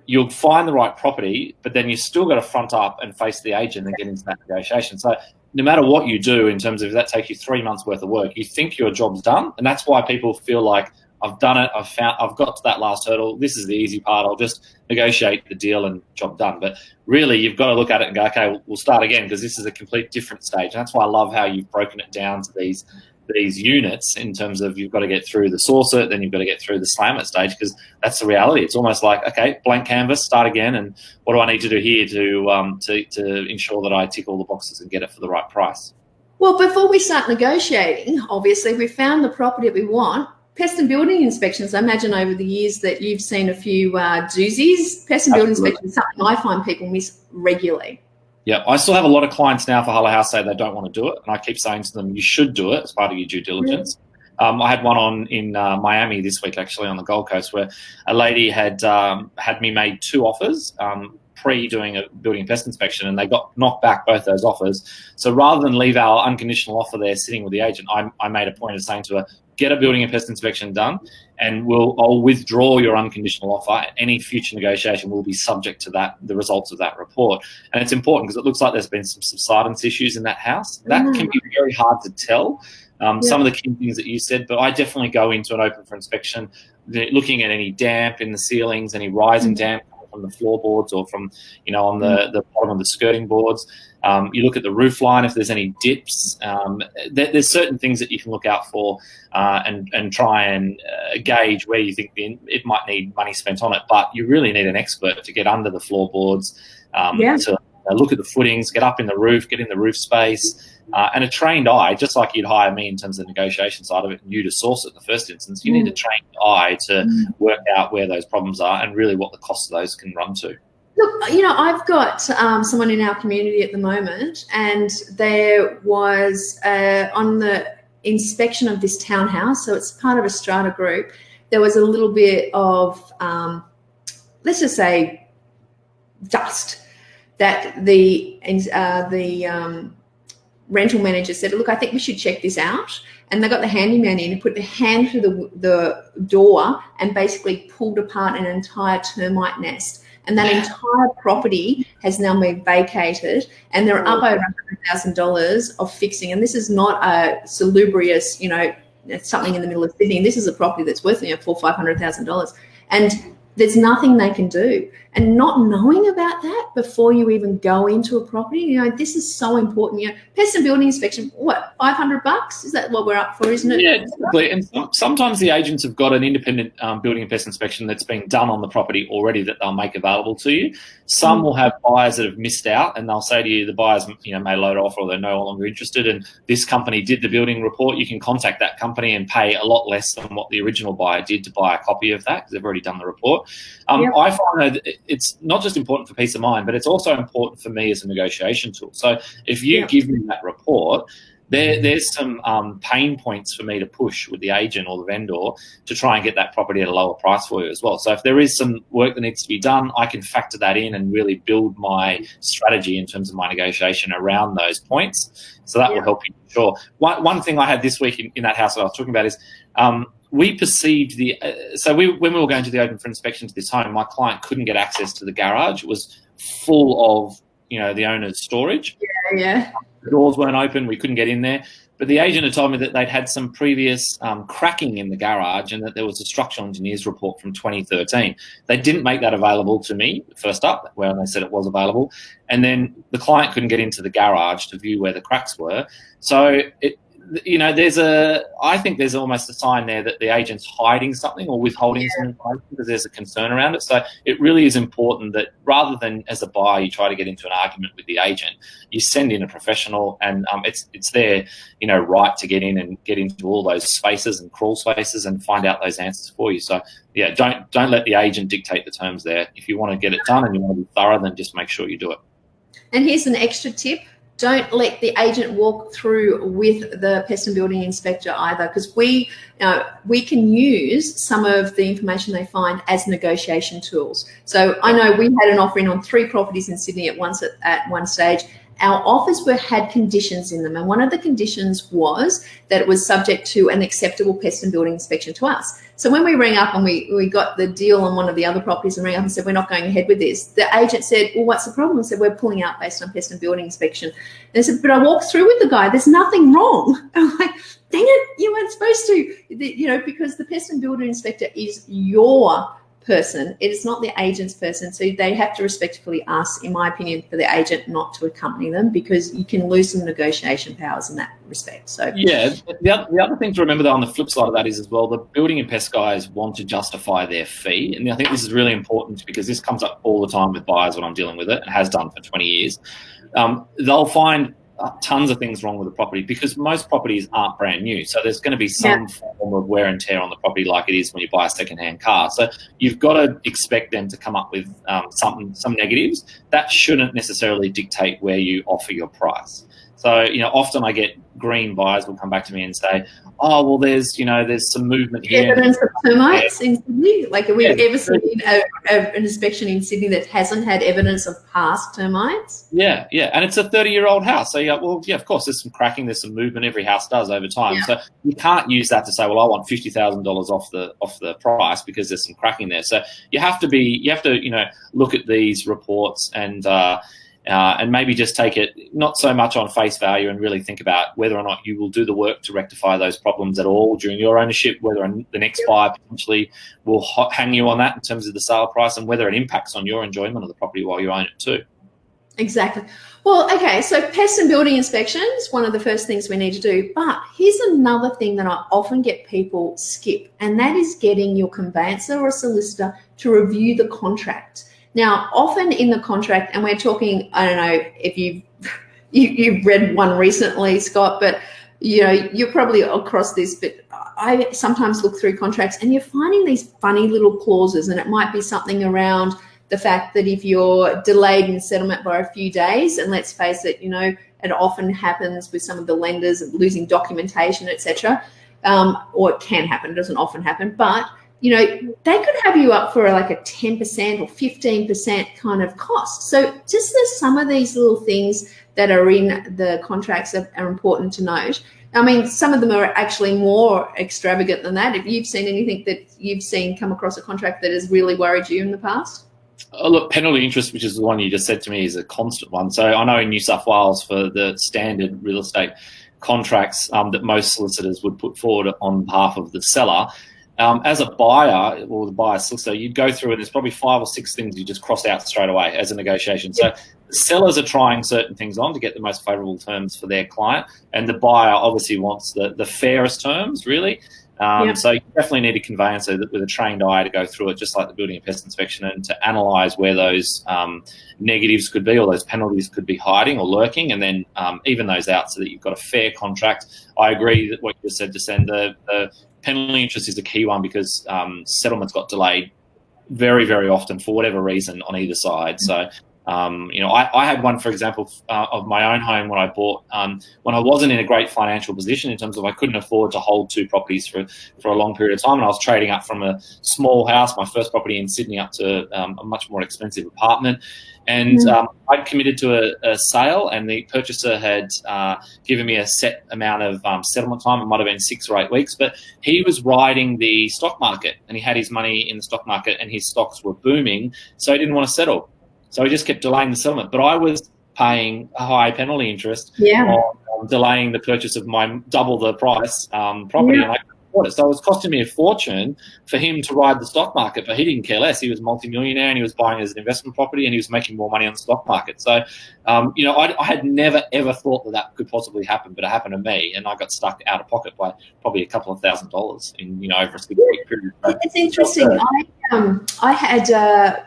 You'll find the right property, but then you still got to front up and face the agent and get into that negotiation. So no matter what you do in terms of if that takes you 3 months worth of work, you think your job's done. And that's why people feel like I've done it. I've got to that last hurdle. This is the easy part. I'll just negotiate the deal and job done. But really, you've got to look at it and go, okay, we'll start again because this is a complete different stage. And that's why I love how you've broken it down to these units in terms of you've got to get through the source it, then you've got to get through the slam it stage, because that's the reality. It's almost like, okay, blank canvas, start again, and what do I need to do here to ensure that I tick all the boxes and get it for the right price? Well, before we start negotiating, obviously we found the property that we want. Pest and building inspections, I imagine over the years that you've seen a few doozies. Pest and building inspections is something I find people miss regularly. Yeah, I still have a lot of clients now for Hello House say they don't want to do it, and I keep saying to them, you should do it as part of your due diligence. I had one on in Miami this week, actually, on the Gold Coast, where a lady had had me made 2 offers pre-doing a building and pest inspection, and they got knocked back, both those offers. So rather than leave our unconditional offer there sitting with the agent, I made a point of saying to her, get a building and pest inspection done, and I'll withdraw your unconditional offer. Any future negotiation will be subject to the results of that report. And it's important because it looks like there's been some subsidence issues in that house. That can be very hard to tell. Some of the key things that you said, but I definitely go into an open for inspection, looking at any damp in the ceilings, any rising damp from the floorboards or from, on the bottom of the skirting boards. You look at the roof line, if there's any dips. There's certain things that you can look out for and try and gauge where you think it might need money spent on it. But you really need an expert to get under the floorboards, to look at the footings, get up in the roof, get in the roof space. And a trained eye, just like you'd hire me in terms of the negotiation side of it, and you to source it in the first instance, you need a trained eye to work out where those problems are and really what the cost of those can run to. Look, I've got someone in our community at the moment, and there was on the inspection of this townhouse, so it's part of a strata group, there was a little bit of, let's just say, dust that the rental manager said, look, I think we should check this out. And they got the handyman in and put the hand through the door and basically pulled apart an entire termite nest. And that entire property has now been vacated, and they're up over $100,000 of fixing. And this is not a salubrious, something in the middle of Sydney. This is a property that's worth $400,000 or $500,000. And there's nothing they can do. And not knowing about that before you even go into a property, this is so important. Pest and building inspection, what, $500? Is that what we're up for, isn't it? Yeah, exactly. And sometimes the agents have got an independent building and pest inspection that's been done on the property already that they'll make available to you. Some will have buyers that have missed out, and they'll say to you, the buyers may load off or they're no longer interested, and this company did the building report. You can contact that company and pay a lot less than what the original buyer did to buy a copy of that because they've already done the report. I find that it's not just important for peace of mind, but it's also important for me as a negotiation tool. So if you give me that report, there's some pain points for me to push with the agent or the vendor to try and get that property at a lower price for you as well. So if there is some work that needs to be done, I can factor that in and really build my strategy in terms of my negotiation around those points. So that will help you for sure. One thing I had this week in that house that I was talking about is we perceived when we were going to the open for inspection to this home, my client couldn't get access to the garage. It was full of, the owner's storage. Yeah. The doors weren't open. We couldn't get in there. But the agent had told me that they'd had some previous cracking in the garage and that there was a structural engineer's report from 2013. They didn't make that available to me first up, where they said it was available. And then the client couldn't get into the garage to view where the cracks were. So I think there's almost a sign there that the agent's hiding something or withholding some information because there's a concern around it. So it really is important that rather than as a buyer, you try to get into an argument with the agent, you send in a professional, and it's their, right to get in and get into all those spaces and crawl spaces and find out those answers for you. So don't let the agent dictate the terms there. If you want to get it done and you want to be thorough, then just make sure you do it. And here's an extra tip. Don't let the agent walk through with the pest and building inspector either, because we can use some of the information they find as negotiation tools. So I know we had an offering on 3 properties in Sydney at one stage. Our offers had conditions in them, and one of the conditions was that it was subject to an acceptable pest and building inspection to us. So when we rang up and we got the deal on one of the other properties and rang up and said, we're not going ahead with this, the agent said, well, what's the problem? I said, we're pulling out based on pest and building inspection. And they said, but I walked through with the guy, there's nothing wrong. I'm like, dang it, you weren't supposed to, because the pest and building inspector is your person. It is not the agent's person. So they have to respectfully ask, in my opinion, for the agent not to accompany them, because you can lose some negotiation powers in that respect. So the other thing to remember though on the flip side of that is as well, the building and pest guys want to justify their fee. And I think this is really important because this comes up all the time with buyers when I'm dealing with it, and has done for 20 years. They'll find tons of things wrong with the property because most properties aren't brand new. So there's going to be some form of wear and tear on the property like it is when you buy a second-hand car. So you've got to expect them to come up with some negatives. That shouldn't necessarily dictate where you offer your price. So, often I get green buyers will come back to me and say, oh, well, there's some movement here. Evidence of termites in Sydney? Like, have we ever seen an inspection in Sydney that hasn't had evidence of past termites? Yeah. And it's a 30-year-old house. So, of course, there's some cracking, there's some movement. Every house does over time. Yeah. So you can't use that to say, well, I want $50,000 off the price because there's some cracking there. So you have to look at these reports and maybe just take it not so much on face value and really think about whether or not you will do the work to rectify those problems at all during your ownership, whether the next buyer potentially will hang you on that in terms of the sale price, and whether it impacts on your enjoyment of the property while you own it too. Exactly. Well, okay, so pest and building inspections, one of the first things we need to do. But here's another thing that I often get people skip, and that is getting your conveyancer or solicitor to review the contract. Now, often in the contract, and we're talking, I don't know if you've read one recently, Scott, but you're probably across this, but I sometimes look through contracts and you're finding these funny little clauses, and it might be something around the fact that if you're delayed in settlement by a few days, and let's face it, it often happens with some of the lenders losing documentation, etc., or it can happen, it doesn't often happen, but they could have you up for like a 10% or 15% kind of cost. So just there's some of these little things that are in the contracts that are important to note. I mean, some of them are actually more extravagant than that. If you've seen anything that you've seen come across a contract that has really worried you in the past? Look, penalty interest, which is the one you just said to me, is a constant one. So I know in New South Wales for the standard real estate contracts that most solicitors would put forward on behalf of the seller, as a buyer or the buyer solicitor, you'd go through and there's probably 5 or 6 things you just cross out straight away as a negotiation. So the sellers are trying certain things on to get the most favourable terms for their client, and the buyer obviously wants the fairest terms, really. So you definitely need a conveyancer with a trained eye to go through it, just like the building and pest inspection, and to analyse where those negatives could be or those penalties could be hiding or lurking, and then even those out so that you've got a fair contract. I agree that what you said, just then, the penalty interest is a key one because settlements got delayed very, very often for whatever reason on either side. So, I had one, for example, of my own home when I bought, when I wasn't in a great financial position in terms of I couldn't afford to hold 2 properties for a long period of time, and I was trading up from a small house, my first property in Sydney, up to a much more expensive apartment. And I'd committed to a sale, and the purchaser had given me a set amount of settlement time. It might have been 6 or 8 weeks, but he was riding the stock market, and he had his money in the stock market, and his stocks were booming, so he didn't want to settle. So he just kept delaying the settlement. But I was paying a high penalty interest on delaying the purchase of my double the price property, and I couldn't afford it. So it was costing me a fortune for him to ride the stock market, but he didn't care less. He was a multimillionaire, and he was buying it as an investment property, and he was making more money on the stock market. So, I had never, ever thought that could possibly happen, but it happened to me, and I got stuck out of pocket by probably a couple of $1,000s in over a 6-week period. It's interesting. I had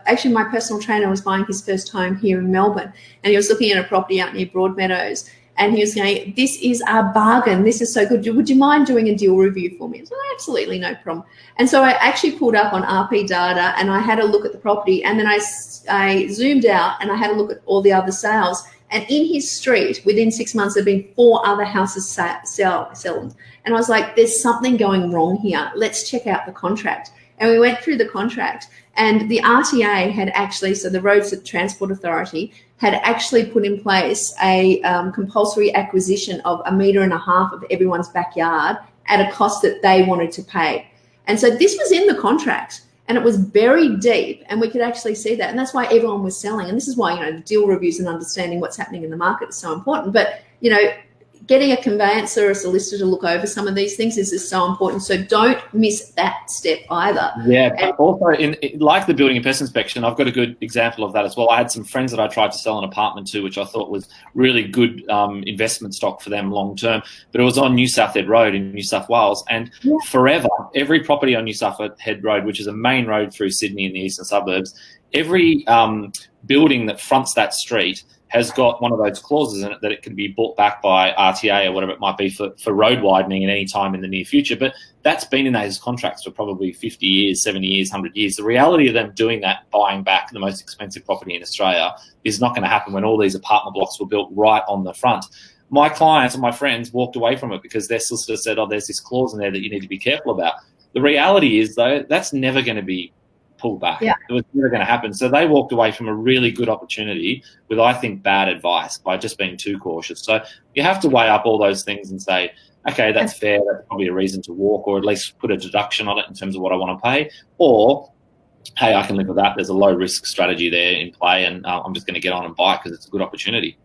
actually, my personal trainer was buying his first home here in Melbourne, and he was looking at a property out near Broadmeadows, and he was going, "This is a bargain. This is so good. Would you mind doing a deal review for me?" I said, "Absolutely, no problem." And so I actually pulled up on RP data, and I had a look at the property, and then I zoomed out and I had a look at all the other sales. And in his street, within 6 months, there'd been 4 other houses selling. And I was like, "There's something going wrong here. Let's check out the contract." And we went through the contract, and the RTA had actually, so the Roads Transport Authority had actually put in place a compulsory acquisition of 1.5 meters of everyone's backyard at a cost that they wanted to pay. And so this was in the contract, and it was buried deep, and we could actually see that. And that's why everyone was selling. And this is why, the deal reviews and understanding what's happening in the market is so important. But, getting a conveyancer or a solicitor to look over some of these things is just so important. So don't miss that step either. Yeah, but also like the building and pest inspection, I've got a good example of that as well. I had some friends that I tried to sell an apartment to, which I thought was really good investment stock for them long term, but it was on New Southhead Road in New South Wales, and forever, every property on New Southhead Road, which is a main road through Sydney in the eastern suburbs, every building that fronts that street has got one of those clauses in it that it can be bought back by RTA or whatever it might be for road widening at any time in the near future. But that's been in those contracts for probably 50 years, 70 years, 100 years. The reality of them doing that, buying back the most expensive property in Australia, is not going to happen when all these apartment blocks were built right on the front. my clients and my friends walked away from it because their solicitor said, oh, there's this clause in there that you need to be careful about. The reality is, though, that's never going to be pulled back. Yeah. It was never going to happen. So they walked away from a really good opportunity with, I think, bad advice by just being too cautious. So you have to weigh up all those things and say, okay, that's fair. That's probably a reason to walk, or at least put a deduction on it in terms of what I want to pay. Or, hey, I can live with that. There's a low-risk strategy there in play, and I'm just going to get on and buy it because it's a good opportunity.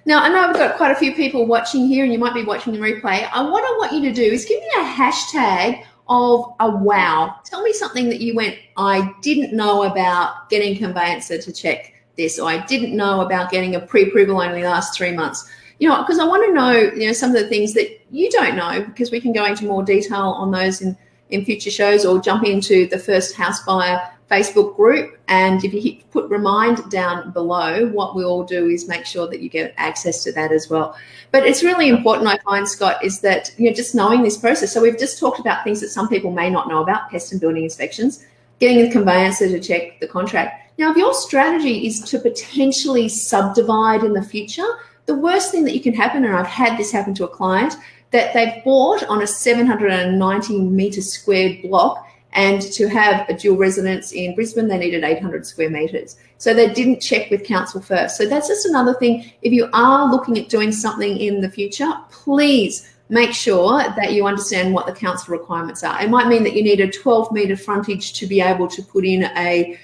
Now, I know we've got quite a few people watching here, and you might be watching the replay. What I want you to do is give me a hashtag of a wow. Tell me something that you went, I didn't know about getting conveyancer to check this, or I didn't know about getting a pre-approval only last 3 months. You know, because I want to know, some of the things that you don't know, because we can go into more detail on those in future shows, or jump into the First House Buyer Facebook group. And if you put remind down below, what we'll do is make sure that you get access to that as well. But it's really important, I find, Scott, is that, just knowing this process. So we've just talked about things that some people may not know about, pest and building inspections, getting the conveyancer to check the contract. Now, if your strategy is to potentially subdivide in the future, the worst thing that you can happen, and I've had this happen to a client, that they've bought on a 790 metre squared block, and to have a dual residence in Brisbane, they needed 800 square metres. So they didn't check with council first. So that's just another thing. If you are looking at doing something in the future, please make sure that you understand what the council requirements are. It might mean that you need a 12 metre frontage to be able to put in a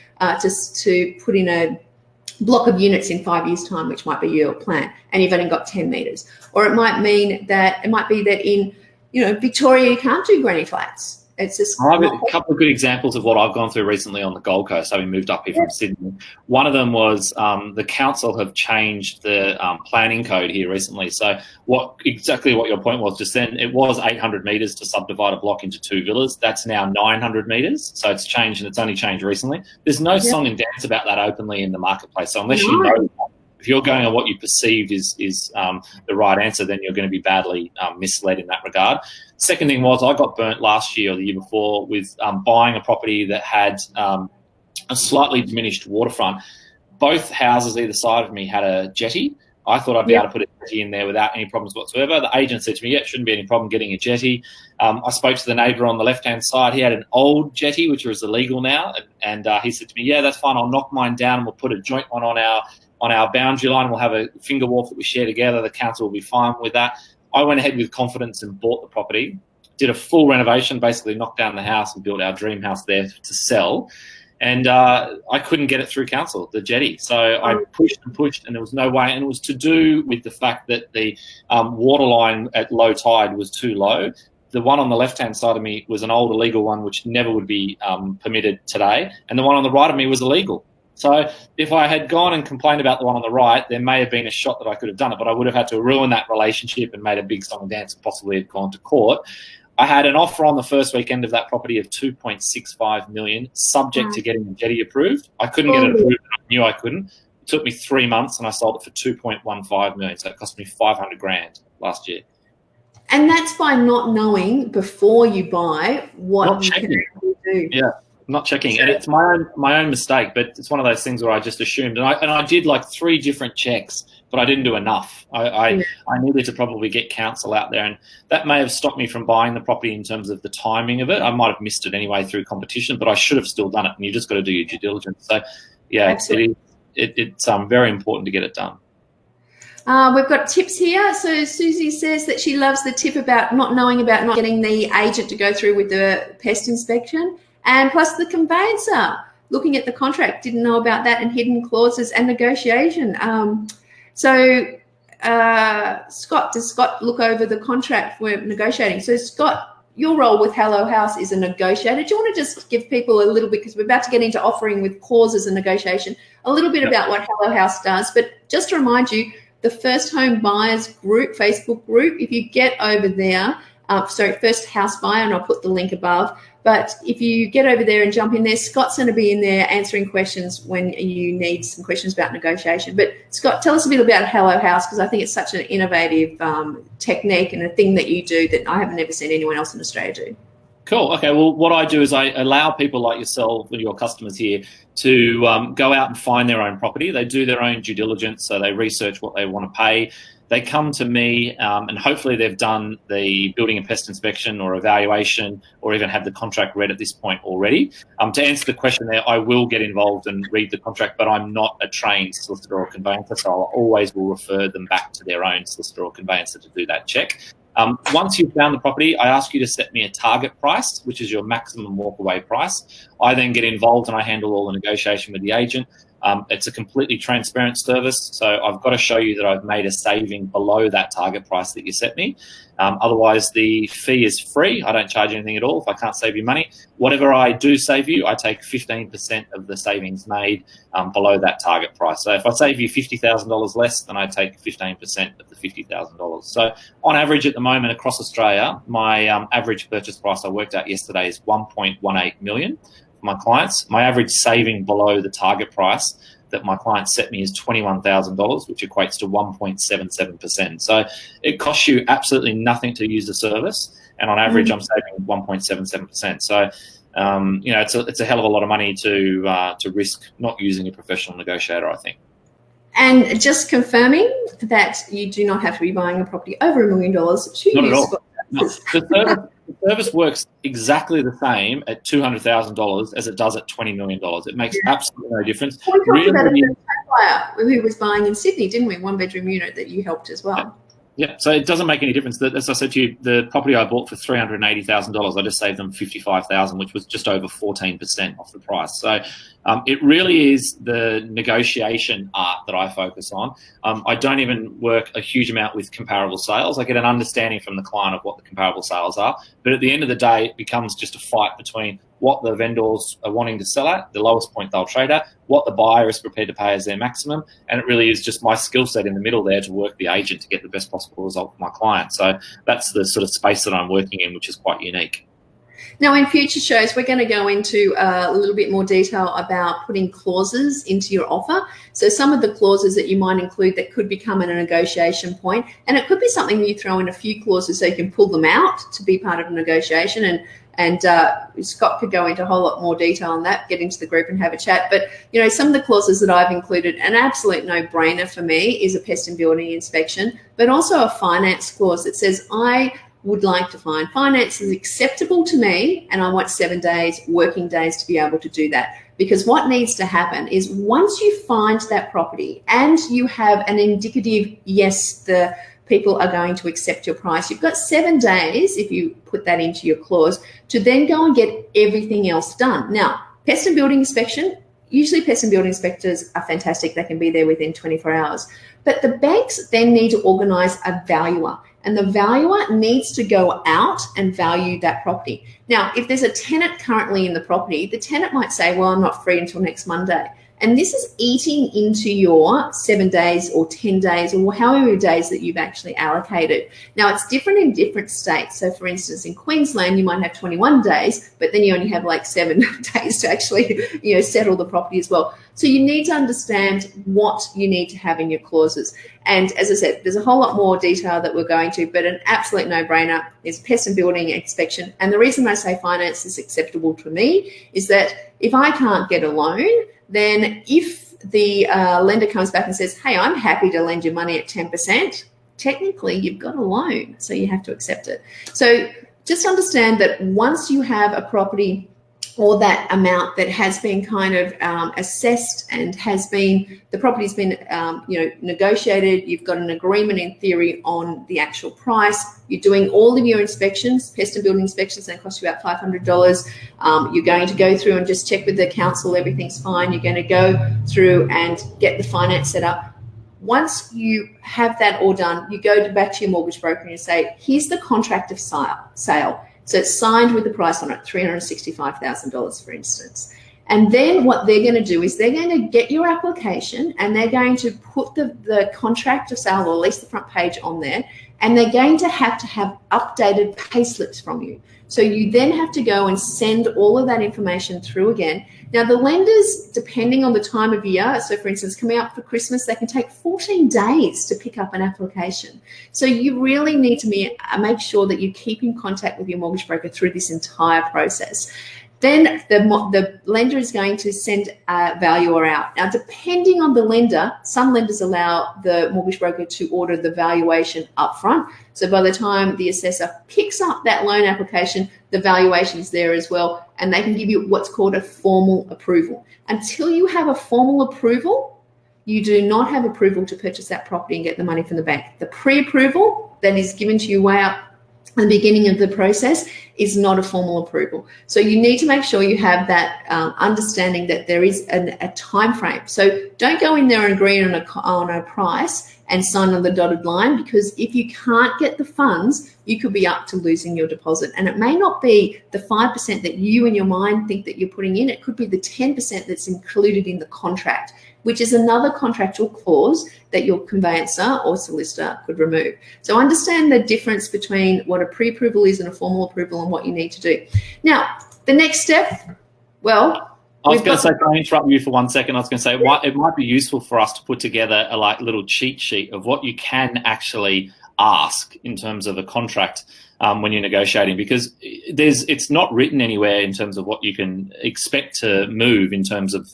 block of units in 5 years' time, which might be your plan, and you've only got 10 metres. Or it might be that in Victoria you can't do granny flats. It's just I've got a couple of good examples of what I've gone through recently on the Gold Coast, having moved up here from Sydney. One of them was the council have changed the planning code here recently. So exactly what your point was just then, it was 800 metres to subdivide a block into 2 villas. That's now 900 metres. So it's changed, and it's only changed recently. There's no song and dance about that openly in the marketplace. So unless you know that, if you're going on what you perceived is the right answer, then you're going to be badly misled in that regard. Second thing was, I got burnt last year or the year before with buying a property that had a slightly diminished waterfront. Both houses either side of me had a jetty. I thought I'd be able to put a jetty in there without any problems whatsoever. The agent said to me, it shouldn't be any problem getting a jetty. I spoke to the neighbour on the left-hand side. He had an old jetty, which was illegal now. And he said to me, that's fine. I'll knock mine down and we'll put a joint one on our boundary line. We'll have a finger wharf that we share together. The council will be fine with that. I went ahead with confidence and bought the property, did a full renovation, basically knocked down the house and built our dream house there to sell. And I couldn't get it through council, the jetty. So I pushed, and there was no way. And it was to do with the fact that the water line at low tide was too low. The one on the left-hand side of me was an old illegal one, which never would be permitted today. And the one on the right of me was illegal. So if I had gone and complained about the one on the right, there may have been a shot that I could have done it, but I would have had to ruin that relationship and made a big song and dance and possibly have gone to court. I had an offer on the first weekend of that property of $2.65 million, subject to getting the jetty approved. I couldn't get it approved. I knew I couldn't. It took me 3 months, and I sold it for $2.15 million. So it cost me $500,000 last year. And that's by not knowing before you buy what you can do. Yeah. Not checking, and it's my own mistake, but it's one of those things where I just assumed, and I did like 3 different checks, but I didn't do enough. I needed to probably get counsel out there, and that may have stopped me from buying the property in terms of the timing of it. I might have missed it anyway through competition, but I should have still done it, and you just got to do your due diligence. So, it's very important to get it done. We've got tips here. So Susie says that she loves the tip about not getting the agent to go through with the pest inspection. And plus the conveyancer, looking at the contract, didn't know about that, and hidden clauses and negotiation. Scott, does Scott look over the contract we're negotiating? So Scott, your role with Hello House is a negotiator. Do you want to just give people a little bit, because we're about to get into offering with clauses and negotiation, a little bit about what Hello House does? But just to remind you, the First Home Buyers group, Facebook group, if you get over there, First House Buyer, and I'll put the link above. But if you get over there and jump in there, Scott's going to be in there answering questions when you need some questions about negotiation. But Scott, tell us a bit about Hello House, because I think it's such an innovative technique and a thing that you do that I have never seen anyone else in Australia do. Cool. Okay. Well, what I do is I allow people like yourself and your customers here to go out and find their own property. They do their own due diligence, so they research what they want to pay. they come to me, and hopefully they've done the building and pest inspection or evaluation, or even have the contract read at this point already. To answer the question there, I will get involved and read the contract, but I'm not a trained solicitor or conveyancer, so I always will refer them back to their own solicitor or conveyancer to do that check. Once you've found the property, I ask you to set me a target price, which is your maximum walkaway price. I then get involved and I handle all the negotiation with the agent. It's a completely transparent service, so I've got to show you that I've made a saving below that target price that you set me. Otherwise, the fee is free. I don't charge anything at all if I can't save you money. Whatever I do save you, I take 15% of the savings made below that target price. So if I save you $50,000 less, then I take 15% of the $50,000. So on average at the moment across Australia, my average purchase price I worked out yesterday is $1.18 million. My clients, my average saving below the target price that my client set me is $21,000, which equates to 1.77%. So it costs you absolutely nothing to use the service, and on average, I'm saving 1.77%. So it's a hell of a lot of money to risk not using a professional negotiator, I think. And just confirming that you do not have to be buying a property over $1 million to not use. At all. No. The service works exactly the same at $200,000 as it does at $20 million. It makes absolutely no difference. We talked about a player who was buying in Sydney, didn't we? 1-bedroom unit that you helped as well. Yeah, so it doesn't make any difference. As I said to you, the property I bought for $380,000, I just saved them $55,000, which was just over 14% off the price. So it really is the negotiation art that I focus on. I don't even work a huge amount with comparable sales. I get an understanding from the client of what the comparable sales are. But at the end of the day, it becomes just a fight between what the vendors are wanting to sell at, the lowest point they'll trade at, what the buyer is prepared to pay as their maximum. And it really is just my skill set in the middle there to work the agent to get the best possible result for my client. So that's the sort of space that I'm working in, which is quite unique. Now, in future shows, we're going to go into a little bit more detail about putting clauses into your offer. So some of the clauses that you might include that could become a negotiation point, and it could be something you throw in a few clauses so you can pull them out to be part of a negotiation. And Scott could go into a whole lot more detail on that, get into the group and have a chat. But, some of the clauses that I've included, an absolute no-brainer for me is a pest and building inspection, but also a finance clause that says I would like to find finance is acceptable to me, and I want 7 days, working days to be able to do that. Because what needs to happen is once you find that property and you have an indicative, yes, the people are going to accept your price, you've got 7 days, if you put that into your clause, to then go and get everything else done. Now, pest and building inspection, usually pest and building inspectors are fantastic. They can be there within 24 hours. But the banks then need to organise a valuer, and the valuer needs to go out and value that property. Now, if there's a tenant currently in the property, the tenant might say, well, I'm not free until next Monday. And this is eating into your 7 days or 10 days or however many days that you've actually allocated. Now, it's different in different states. So, for instance, in Queensland, you might have 21 days, but then you only have like 7 days to actually, settle the property as well. So you need to understand what you need to have in your clauses. And as I said, there's a whole lot more detail that we're going to, but an absolute no-brainer is pest and building inspection. And the reason I say finance is acceptable to me is that if I can't get a loan, then if the lender comes back and says, hey, I'm happy to lend you money at 10%, technically you've got a loan, so you have to accept it. So just understand that once you have a property or that amount that has been kind of assessed and the property's been, negotiated, you've got an agreement in theory on the actual price, you're doing all of your inspections, pest and building inspections, that cost you about $500. You're going to go through and just check with the council, everything's fine. You're going to go through and get the finance set up. Once you have that all done, you go back to your mortgage broker and you say, here's the contract of sale. So it's signed with the price on it, $365,000, for instance. And then what they're going to do is they're going to get your application and they're going to put the contract of sale, or at least the front page, on there, and they're going to have updated pay slips from you. So you then have to go and send all of that information through again. Now, the lenders, depending on the time of year, so for instance, coming up for Christmas, they can take 14 days to pick up an application. So you really need to make sure that you keep in contact with your mortgage broker through this entire process. then the lender is going to send a valuer out. Now, depending on the lender, some lenders allow the mortgage broker to order the valuation upfront. So by the time the assessor picks up that loan application, the valuation is there as well, and they can give you what's called a formal approval. Until you have a formal approval, you do not have approval to purchase that property and get the money from the bank. The pre-approval that is given to you way up at the beginning of the process is not a formal approval. So you need to make sure you have that understanding that there is a time frame. So don't go in there and agree on a price and sign on the dotted line, because if you can't get the funds, you could be up to losing your deposit. And it may not be the 5% that you in your mind think that you're putting in. It could be the 10% that's included in the contract, which is another contractual clause that your conveyancer or solicitor could remove. So understand the difference between what a pre-approval is and a formal approval and what you need to do. Now, the next step, well, I was going to say, can I interrupt you for 1 second? I was going to say it might be useful for us to put together a little cheat sheet of what you can actually ask in terms of a contract when you're negotiating, because it's not written anywhere in terms of what you can expect to move in terms of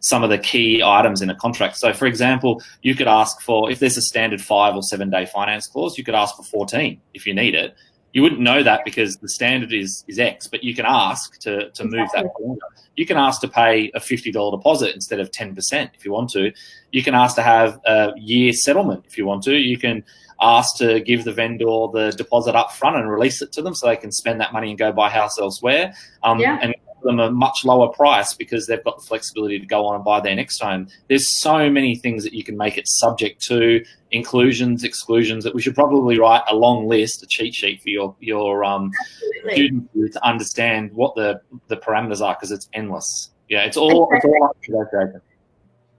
some of the key items in a contract. So, for example, you could ask for, if there's a standard 5 or 7 day finance clause, you could ask for 14 if you need it. You wouldn't know that because the standard is X, but you can ask to move that forward. You can ask to pay a $50 deposit instead of 10% if you want to. You can ask to have a year settlement if you want to. You can ask to give the vendor the deposit up front and release it to them so they can spend that money and go buy a house elsewhere. And give them a much lower price because they've got the flexibility to go on and buy their next home. There's so many things that you can make it subject to, inclusions, exclusions, that we should probably write a long list, a cheat sheet for your students to understand what the parameters are, because it's endless. Yeah, it's all negotiation.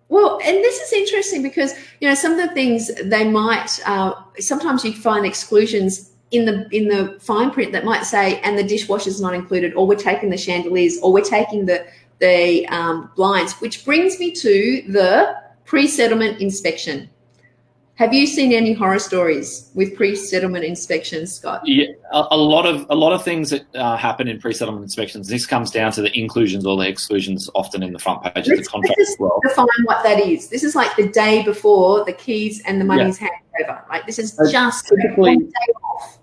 Well, and this is interesting because, some of the things they might, sometimes you find exclusions in the fine print that might say, and the dishwasher's not included, or we're taking the chandeliers, or we're taking the blinds, which brings me to the pre-settlement inspection. Have you seen any horror stories with pre-settlement inspections, Scott? Yeah, a lot of things that happen in pre-settlement inspections. This comes down to the inclusions or the exclusions, often in the front page of the contract as well. Define what that is. This is like the day before the keys and the money's handed over. Right? This is just typically 1 day off.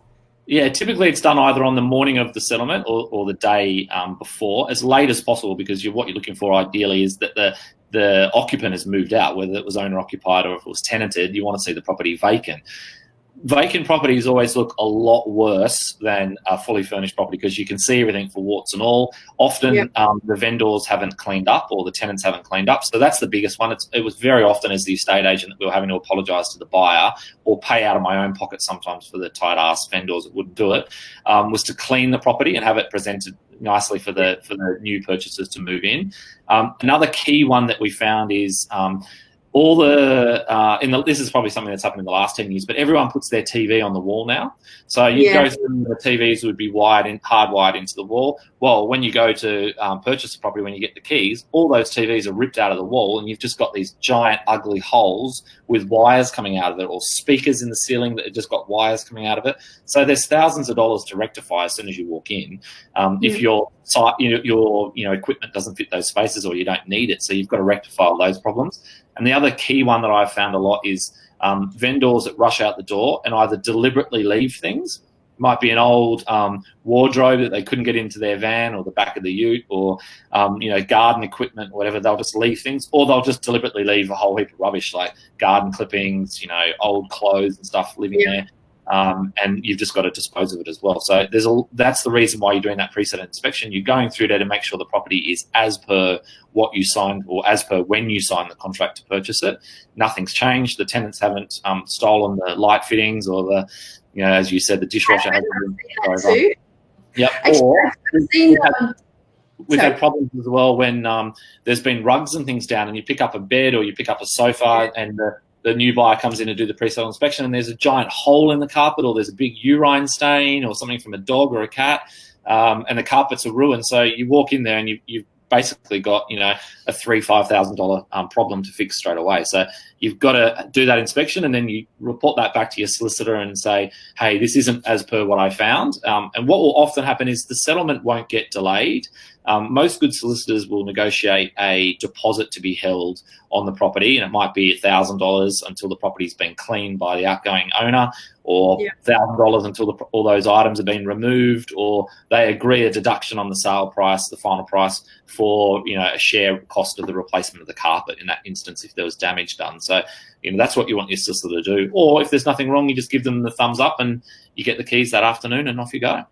Yeah, typically it's done either on the morning of the settlement or the day before, as late as possible, because what you're looking for ideally is that the occupant has moved out, whether it was owner-occupied or if it was tenanted. You want to see the property vacant. Vacant properties always look a lot worse than a fully furnished property because you can see everything for warts and all. Often the vendors haven't cleaned up or the tenants haven't cleaned up. So that's the biggest one. It was very often as the estate agent that we were having to apologise to the buyer or pay out of my own pocket sometimes for the tight-ass vendors that wouldn't do it, was to clean the property and have it presented nicely for the new purchasers to move in. Another key one that we found is this is probably something that's happened in the last 10 years, but everyone puts their TV on the wall now. So you go through, the TVs would be hardwired into the wall. Well, when you go to purchase the property, when you get the keys, all those TVs are ripped out of the wall and you've just got these giant ugly holes with wires coming out of it, or speakers in the ceiling that have just got wires coming out of it. So there's thousands of dollars to rectify as soon as you walk in. If your equipment doesn't fit those spaces or you don't need it, so you've got to rectify all those problems. And the other key one that I've found a lot is vendors that rush out the door and either deliberately leave things. It might be an old wardrobe that they couldn't get into their van or the back of the ute, or garden equipment, whatever. They'll just leave things, or they'll just deliberately leave a whole heap of rubbish like garden clippings, old clothes and stuff living there. And you've just got to dispose of it as well. So that's the reason why you're doing that pre-set inspection. You're going through there to make sure the property is as per what you signed or as per when you signed the contract to purchase it. Nothing's changed. The tenants haven't stolen the light fittings or the, as you said, the dishwasher hasn't been. Yep. Or we've had problems as well when there's been rugs and things down, and you pick up a bed or you pick up a sofa and the new buyer comes in to do the pre-sale inspection and there's a giant hole in the carpet, or there's a big urine stain or something from a dog or a cat, and the carpets are ruined. So you walk in there and you've basically got, a $3,000-$5,000 problem to fix straight away. So you've got to do that inspection and then you report that back to your solicitor and say, hey, this isn't as per what I found. And what will often happen is the settlement won't get delayed. most good solicitors will negotiate a deposit to be held on the property, and it might be $1,000 until the property's been cleaned by the outgoing owner, or $1,000 until all those items have been removed, or they agree a deduction on the sale price, the final price, for a share cost of the replacement of the carpet in that instance if there was damage done. So that's what you want your solicitor to do. Or if there's nothing wrong, you just give them the thumbs up and you get the keys that afternoon and off you go.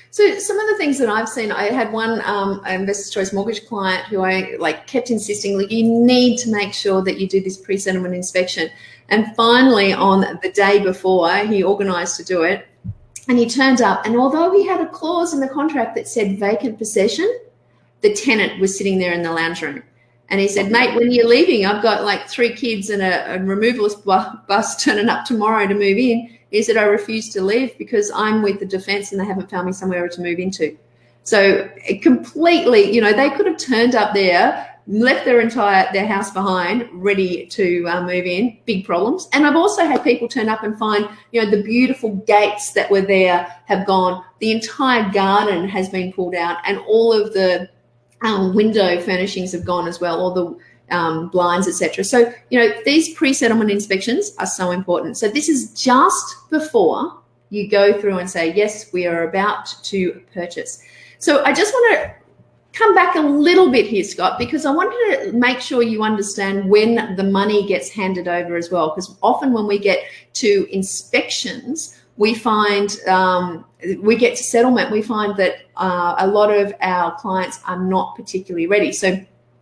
So some of the things that I've seen, I had one Investors Choice Mortgage client who I kept insisting, you need to make sure that you do this pre-settlement inspection. And finally, on the day before, he organised to do it, and he turned up, and although he had a clause in the contract that said vacant possession, the tenant was sitting there in the lounge room. And he said, mate, when you're leaving, I've got 3 kids and a removalist bus turning up tomorrow to move in. He said, I refuse to leave because I'm with the defence and they haven't found me somewhere to move into. So it completely, they could have turned up there, left their house behind, ready to move in, big problems. And I've also had people turn up and find, the beautiful gates that were there have gone, the entire garden has been pulled out, and all of the window furnishings have gone as well, all the blinds, etc. So, these pre-settlement inspections are so important. So this is just before you go through and say, yes, we are about to purchase. So I just want to come back a little bit here, Scott, because I wanted to make sure you understand when the money gets handed over as well, because often when we get to inspections, we find we get to settlement, we find that a lot of our clients are not particularly ready. So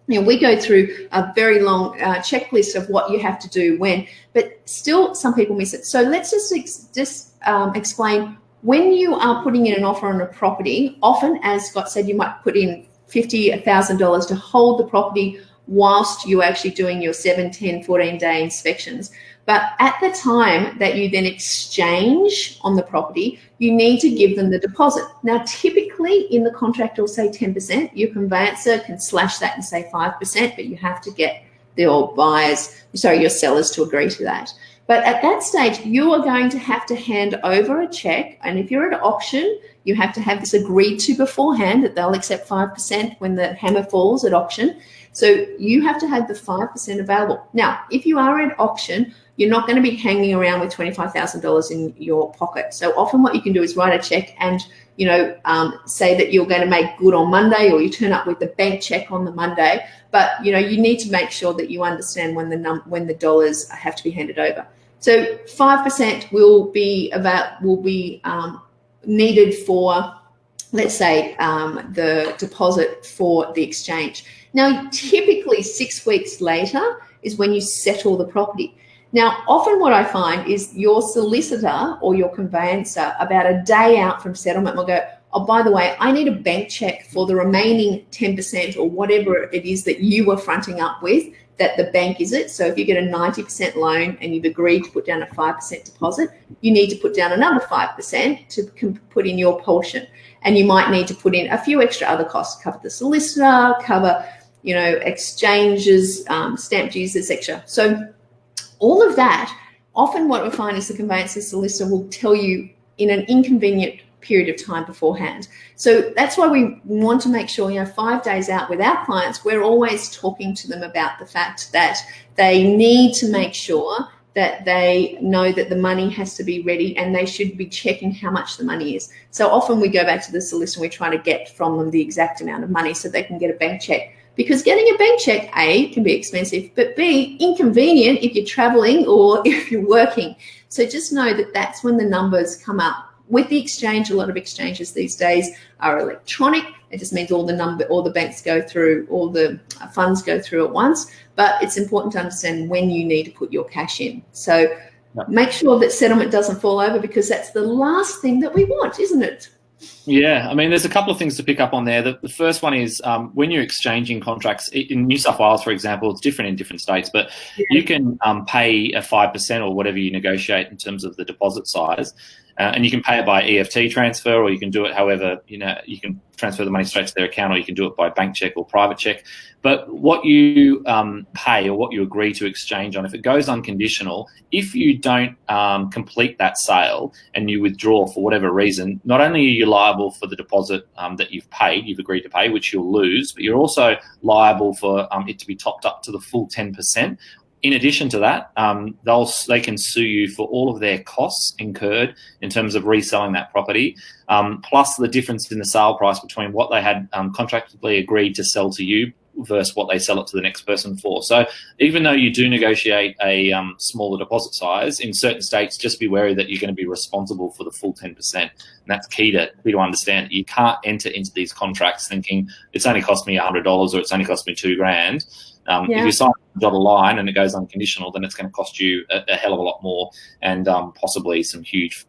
we go through a very long checklist of what you have to do when, but still some people miss it. So let's just explain, when you are putting in an offer on a property, often, as Scott said, you might put in $50,000, $1,000 to hold the property whilst you're actually doing your 7, 10, 14-day inspections. But at the time that you then exchange on the property, you need to give them the deposit. Now, typically in the contract, it'll say 10%. Your conveyancer can slash that and say 5%, but you have to get your sellers to agree to that. But at that stage, you are going to have to hand over a check. And if you're at auction, you have to have this agreed to beforehand that they'll accept 5% when the hammer falls at auction. So you have to have the 5% available. Now, if you are at auction, you're not going to be hanging around with $25,000 in your pocket. So often what you can do is write a check and, say that you're going to make good on Monday, or you turn up with the bank check on the Monday. But, you need to make sure that you understand when the dollars have to be handed over. So 5% will be needed for, let's say, the deposit for the exchange. Now, typically 6 weeks later is when you settle the property. Now, often what I find is your solicitor or your conveyancer, about a day out from settlement, will go, oh, by the way, I need a bank check for the remaining 10% or whatever it is that you were fronting up with, that the bank is it. So if you get a 90% loan and you've agreed to put down a 5% deposit, you need to put down another 5% to put in your portion. And you might need to put in a few extra other costs, cover the solicitor, cover, exchanges, stamp duties, etc. So all of that, often what we find is the conveyancer solicitor will tell you in an inconvenient period of time beforehand. So that's why we want to make sure, 5 days out with our clients, we're always talking to them about the fact that they need to make sure that they know that the money has to be ready, and they should be checking how much the money is. So often we go back to the solicitor and we try to get from them the exact amount of money so they can get a bank check. Because getting a bank check, A, can be expensive, but B, inconvenient if you're traveling or if you're working. So just know that that's when the numbers come up. With the exchange, a lot of exchanges these days are electronic. It just means all the banks go through, all the funds go through at once. But it's important to understand when you need to put your cash in. So make sure that settlement doesn't fall over, because that's the last thing that we want, isn't it? Yeah, there's a couple of things to pick up on there. The first one is when you're exchanging contracts in New South Wales, for example, it's different in different states, but you can pay a 5% or whatever you negotiate in terms of the deposit size. and you can pay it by EFT transfer, or you can do it however, you can transfer the money straight to their account, or you can do it by bank check or private check. But what you pay, or what you agree to exchange on, if it goes unconditional, if you don't complete that sale and you withdraw for whatever reason, not only are you liable for the deposit that you've agreed to pay, which you'll lose, but you're also liable for it to be topped up to the full 10%. In addition to that, they can sue you for all of their costs incurred in terms of reselling that property, plus the difference in the sale price between what they had contractually agreed to sell to you versus what they sell it to the next person for. So even though you do negotiate a smaller deposit size, in certain states, just be wary that you're going to be responsible for the full 10%. And that's key to understand. You can't enter into these contracts thinking it's only cost me $100 or it's only cost me $2,000. If you sign a dotted line and it goes unconditional, then it's going to cost you a hell of a lot more, and possibly some huge,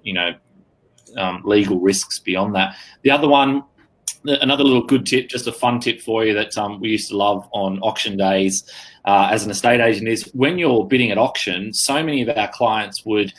legal risks beyond that. The other one, another little good tip, just a fun tip for you that we used to love on auction days as an estate agent, is when you're bidding at auction, so many of our clients would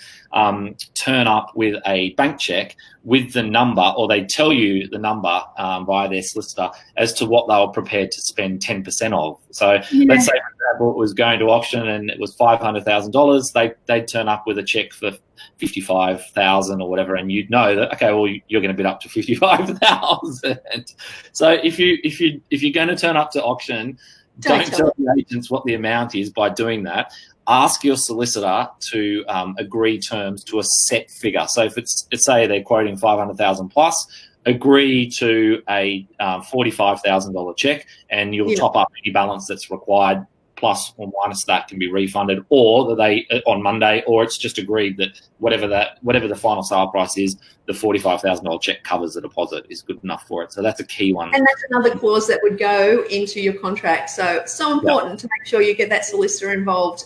turn up with a bank check with the number, or they tell you the number via their solicitor as to what they were prepared to spend 10% of. So let's say, for example, it was going to auction and it was $500,000. They'd turn up with a check for $55,000 or whatever, and you'd know that, okay, well, you're going to bid up to $55,000. So if you're going to turn up to auction, don't tell the agents what the amount is by doing that. Ask your solicitor to agree terms to a set figure. So if it's say they're quoting $500,000 plus, agree to a $45,000 check, and you'll top up any balance that's required. Plus or minus that can be refunded, or that they on Monday, or it's just agreed that whatever the final sale price is, the $45,000 check covers the deposit is good enough for it. So that's a key one. And that's another clause that would go into your contract. So important to make sure you get that solicitor involved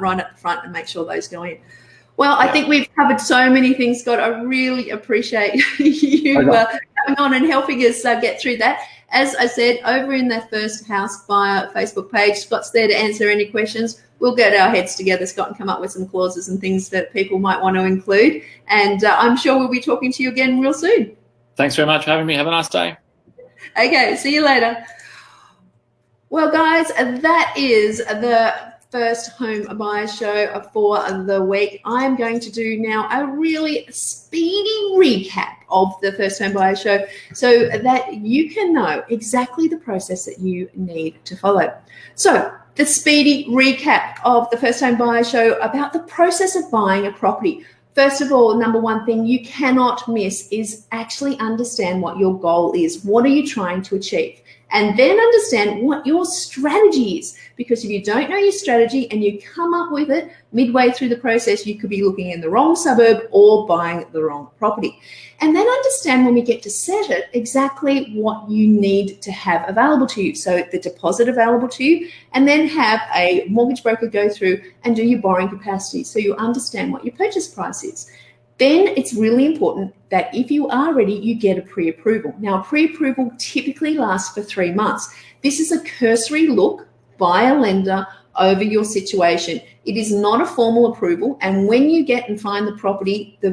right up front and make sure those go in. Well, I think we've covered so many things, Scott. I really appreciate you coming on and helping us get through that. As I said, over in the First House Buyer Facebook page, Scott's there to answer any questions. We'll get our heads together, Scott, and come up with some clauses and things that people might want to include. And I'm sure we'll be talking to you again real soon. Thanks very much for having me. Have a nice day. Okay, see you later. Well, guys, that is the First Home Buyer Show for the week. I'm going to do now a really speedy recap of the First Home Buyer Show so that you can know exactly the process that you need to follow. So the speedy recap of the First Home Buyer Show about the process of buying a property. First of all, number one thing you cannot miss is actually understand what your goal is. What are you trying to achieve? And then understand what your strategy is. Because if you don't know your strategy and you come up with it midway through the process, you could be looking in the wrong suburb or buying the wrong property. And then understand when we get to set it exactly what you need to have available to you. So the deposit available to you, and then have a mortgage broker go through and do your borrowing capacity so you understand what your purchase price is. Then it's really important that if you are ready, you get a pre-approval. Now, a pre-approval typically lasts for 3 months. This is a cursory look by a lender over your situation. It is not a formal approval. And when you get and find the property, the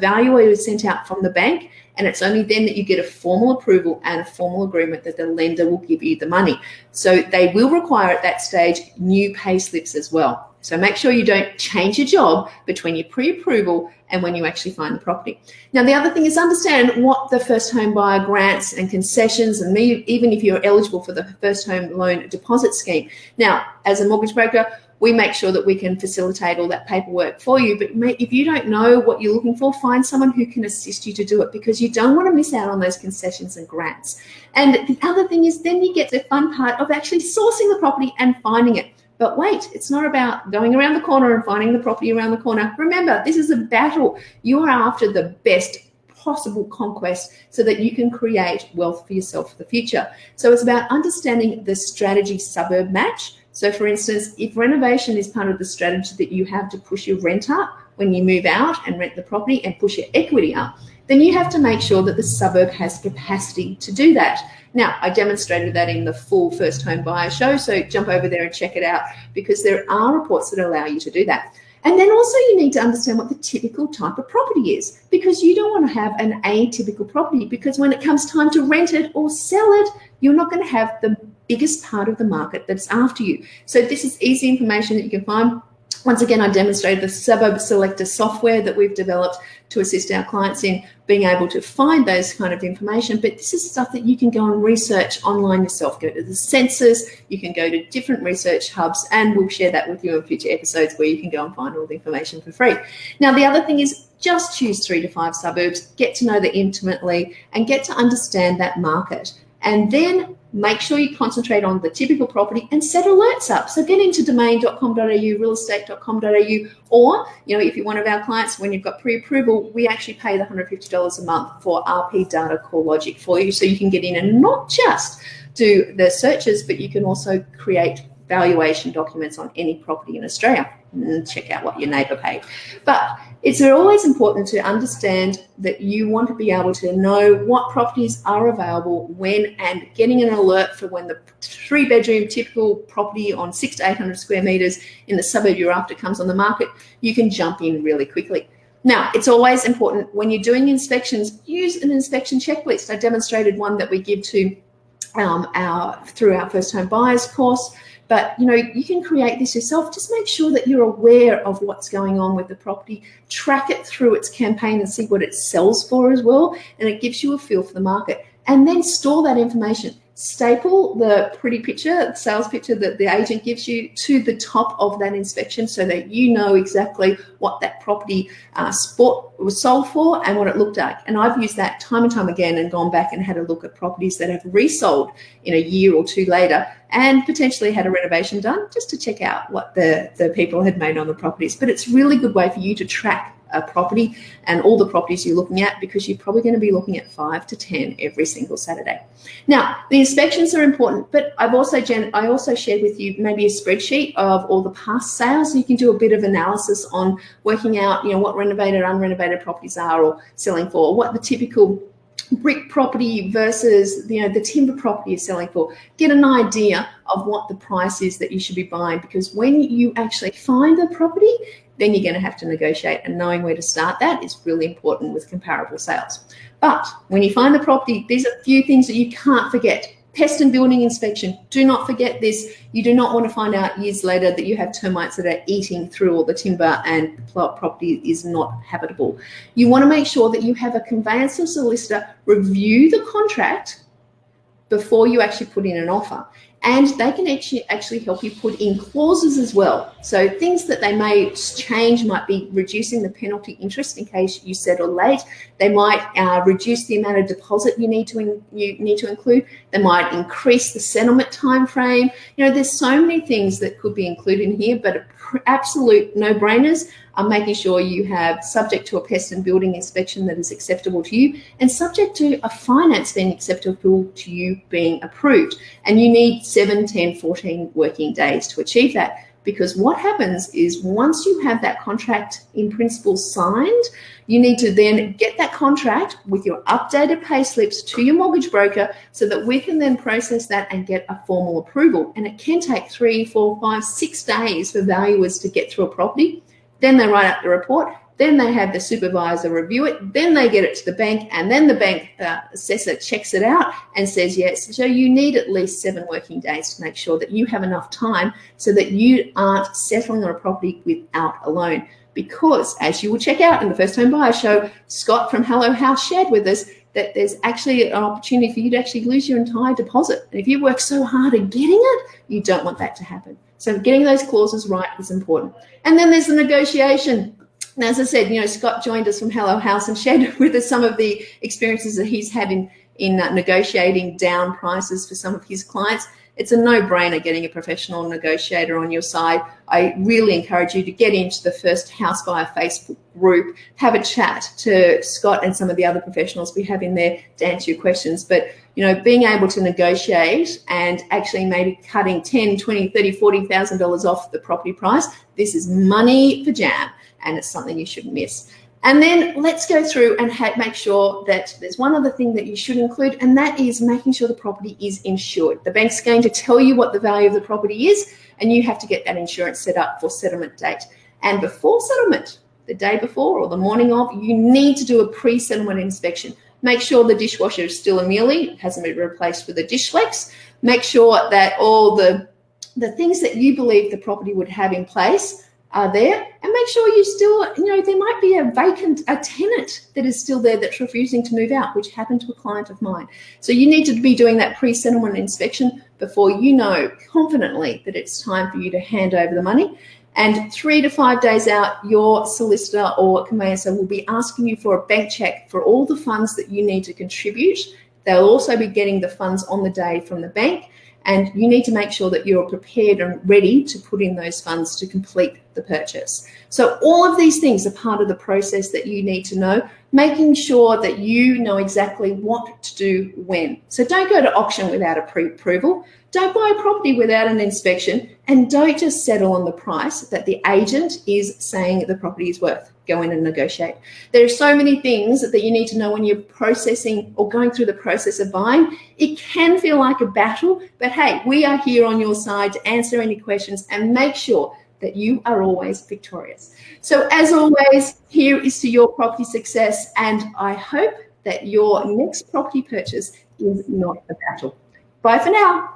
valuer is sent out from the bank, and it's only then that you get a formal approval and a formal agreement that the lender will give you the money. So they will require at that stage new pay slips as well. So make sure you don't change your job between your pre-approval and when you actually find the property. Now, the other thing is understand what the first home buyer grants and concessions, and even if you're eligible for the first home loan deposit scheme. Now, as a mortgage broker, we make sure that we can facilitate all that paperwork for you. But if you don't know what you're looking for, find someone who can assist you to do it, because you don't want to miss out on those concessions and grants. And the other thing is then you get the fun part of actually sourcing the property and finding it. But wait, it's not about going around the corner and finding the property around the corner. Remember, this is a battle. You are after the best possible conquest so that you can create wealth for yourself for the future. So it's about understanding the strategy suburb match. So for instance, if renovation is part of the strategy that you have to push your rent up when you move out and rent the property and push your equity up, then you have to make sure that the suburb has capacity to do that. Now, I demonstrated that in the full First Home Buyer Show, so jump over there and check it out, because there are reports that allow you to do that. And then also you need to understand what the typical type of property is, because you don't want to have an atypical property, because when it comes time to rent it or sell it, you're not going to have the biggest part of the market that's after you. So this is easy information that you can find. Once again, I demonstrated the suburb selector software that we've developed to assist our clients in being able to find those kind of information. But this is stuff that you can go and research online yourself. Go to the census, you can go to different research hubs, and we'll share that with you in future episodes where you can go and find all the information for free. Now, the other thing is just choose 3 to 5 suburbs, get to know them intimately, and get to understand that market. And then make sure you concentrate on the typical property and set alerts up. So get into domain.com.au, realestate.com.au, or, if you're one of our clients, when you've got pre-approval, we actually pay the $150 a month for RP data core logic for you, so you can get in and not just do the searches, but you can also create valuation documents on any property in Australia and check out what your neighbour paid. But it's always important to understand that you want to be able to know what properties are available when, and getting an alert for when the 3-bedroom typical property on 600 to 800 square metres in the suburb you're after comes on the market, you can jump in really quickly. Now, it's always important when you're doing inspections, use an inspection checklist. I demonstrated one that we give to through our first home buyers course. But, you can create this yourself. Just make sure that you're aware of what's going on with the property. Track it through its campaign and see what it sells for as well. And it gives you a feel for the market. And then store that information. Staple the pretty picture, the sales picture that the agent gives you to the top of that inspection, so that you know exactly what that property was sold for and what it looked like. And I've used that time and time again and gone back and had a look at properties that have resold in a year or two later and potentially had a renovation done, just to check out what the people had made on the properties. But it's a really good way for you to track a property and all the properties you're looking at, because you're probably going to be looking at 5 to 10 every single Saturday. Now, the inspections are important, but I also shared with you maybe a spreadsheet of all the past sales. So you can do a bit of analysis on working out, what renovated, unrenovated properties are or selling for, what the typical brick property versus the timber property is selling for. Get an idea of what the price is that you should be buying, because when you actually find the property, then you're going to have to negotiate, and knowing where to start that is really important with comparable sales. But when you find the property, there's a few things that you can't forget. Pest and building inspection. Do not forget this. You do not want to find out years later that you have termites that are eating through all the timber and the property is not habitable. You want to make sure that you have a conveyancer solicitor review the contract before you actually put in an offer. And they can actually help you put in clauses as well. So things that they may change might be reducing the penalty interest in case you settle late. They might reduce the amount of deposit you need to include. They might increase the settlement time frame. There's so many things that could be included in here, but absolute no-brainers are making sure you have subject to a pest and building inspection that is acceptable to you, and subject to a finance being acceptable to you being approved. And you need 7, 10, 14 working days to achieve that, because what happens is once you have that contract in principle signed, you need to then get that contract with your updated pay slips to your mortgage broker so that we can then process that and get a formal approval. And it can take 3, 4, 5, 6 days for valuers to get through a property. Then they write up the report. Then they have the supervisor review it. Then they get it to the bank, and then the bank assessor checks it out and says yes. So you need at least 7 working days to make sure that you have enough time so that you aren't settling on a property without a loan. Because as you will check out in the First Home Buyer Show, Scott from Hello House shared with us that there's actually an opportunity for you to actually lose your entire deposit. And if you work so hard at getting it, you don't want that to happen. So getting those clauses right is important. And then there's the negotiation. And as I said, Scott joined us from Hello House and shared with us some of the experiences that he's had in negotiating down prices for some of his clients. It's a no-brainer getting a professional negotiator on your side. I really encourage you to get into the First House Buyer Facebook group, have a chat to Scott and some of the other professionals we have in there to answer your questions. But, being able to negotiate and actually maybe cutting $10,000, $20,000, $30,000, $40,000 off the property price, this is money for jam, and it's something you shouldn't miss. And then let's go through and make sure that there's one other thing that you should include, and that is making sure the property is insured. The bank's going to tell you what the value of the property is, and you have to get that insurance set up for settlement date. And before settlement, the day before or the morning of, you need to do a pre-settlement inspection. Make sure the dishwasher is still a mealie, it hasn't been replaced with a dish flex. Make sure that all the things that you believe the property would have in place are there, and make sure you still, there might be a tenant that is still there that's refusing to move out, which happened to a client of mine. So you need to be doing that pre-settlement inspection before you know confidently that it's time for you to hand over the money. And 3 to 5 days out, your solicitor or conveyancer will be asking you for a bank check for all the funds that you need to contribute. They'll also be getting the funds on the day from the bank, and you need to make sure that you're prepared and ready to put in those funds to complete the purchase. So all of these things are part of the process that you need to know, making sure that you know exactly what to do when. So don't go to auction without a pre-approval. Don't buy a property without an inspection, and don't just settle on the price that the agent is saying the property is worth. Go in and negotiate. There are so many things that you need to know when you're processing or going through the process of buying. It can feel like a battle, but hey, we are here on your side to answer any questions and make sure that you are always victorious. So as always, here is to your property success, and I hope that your next property purchase is not a battle. Bye for now.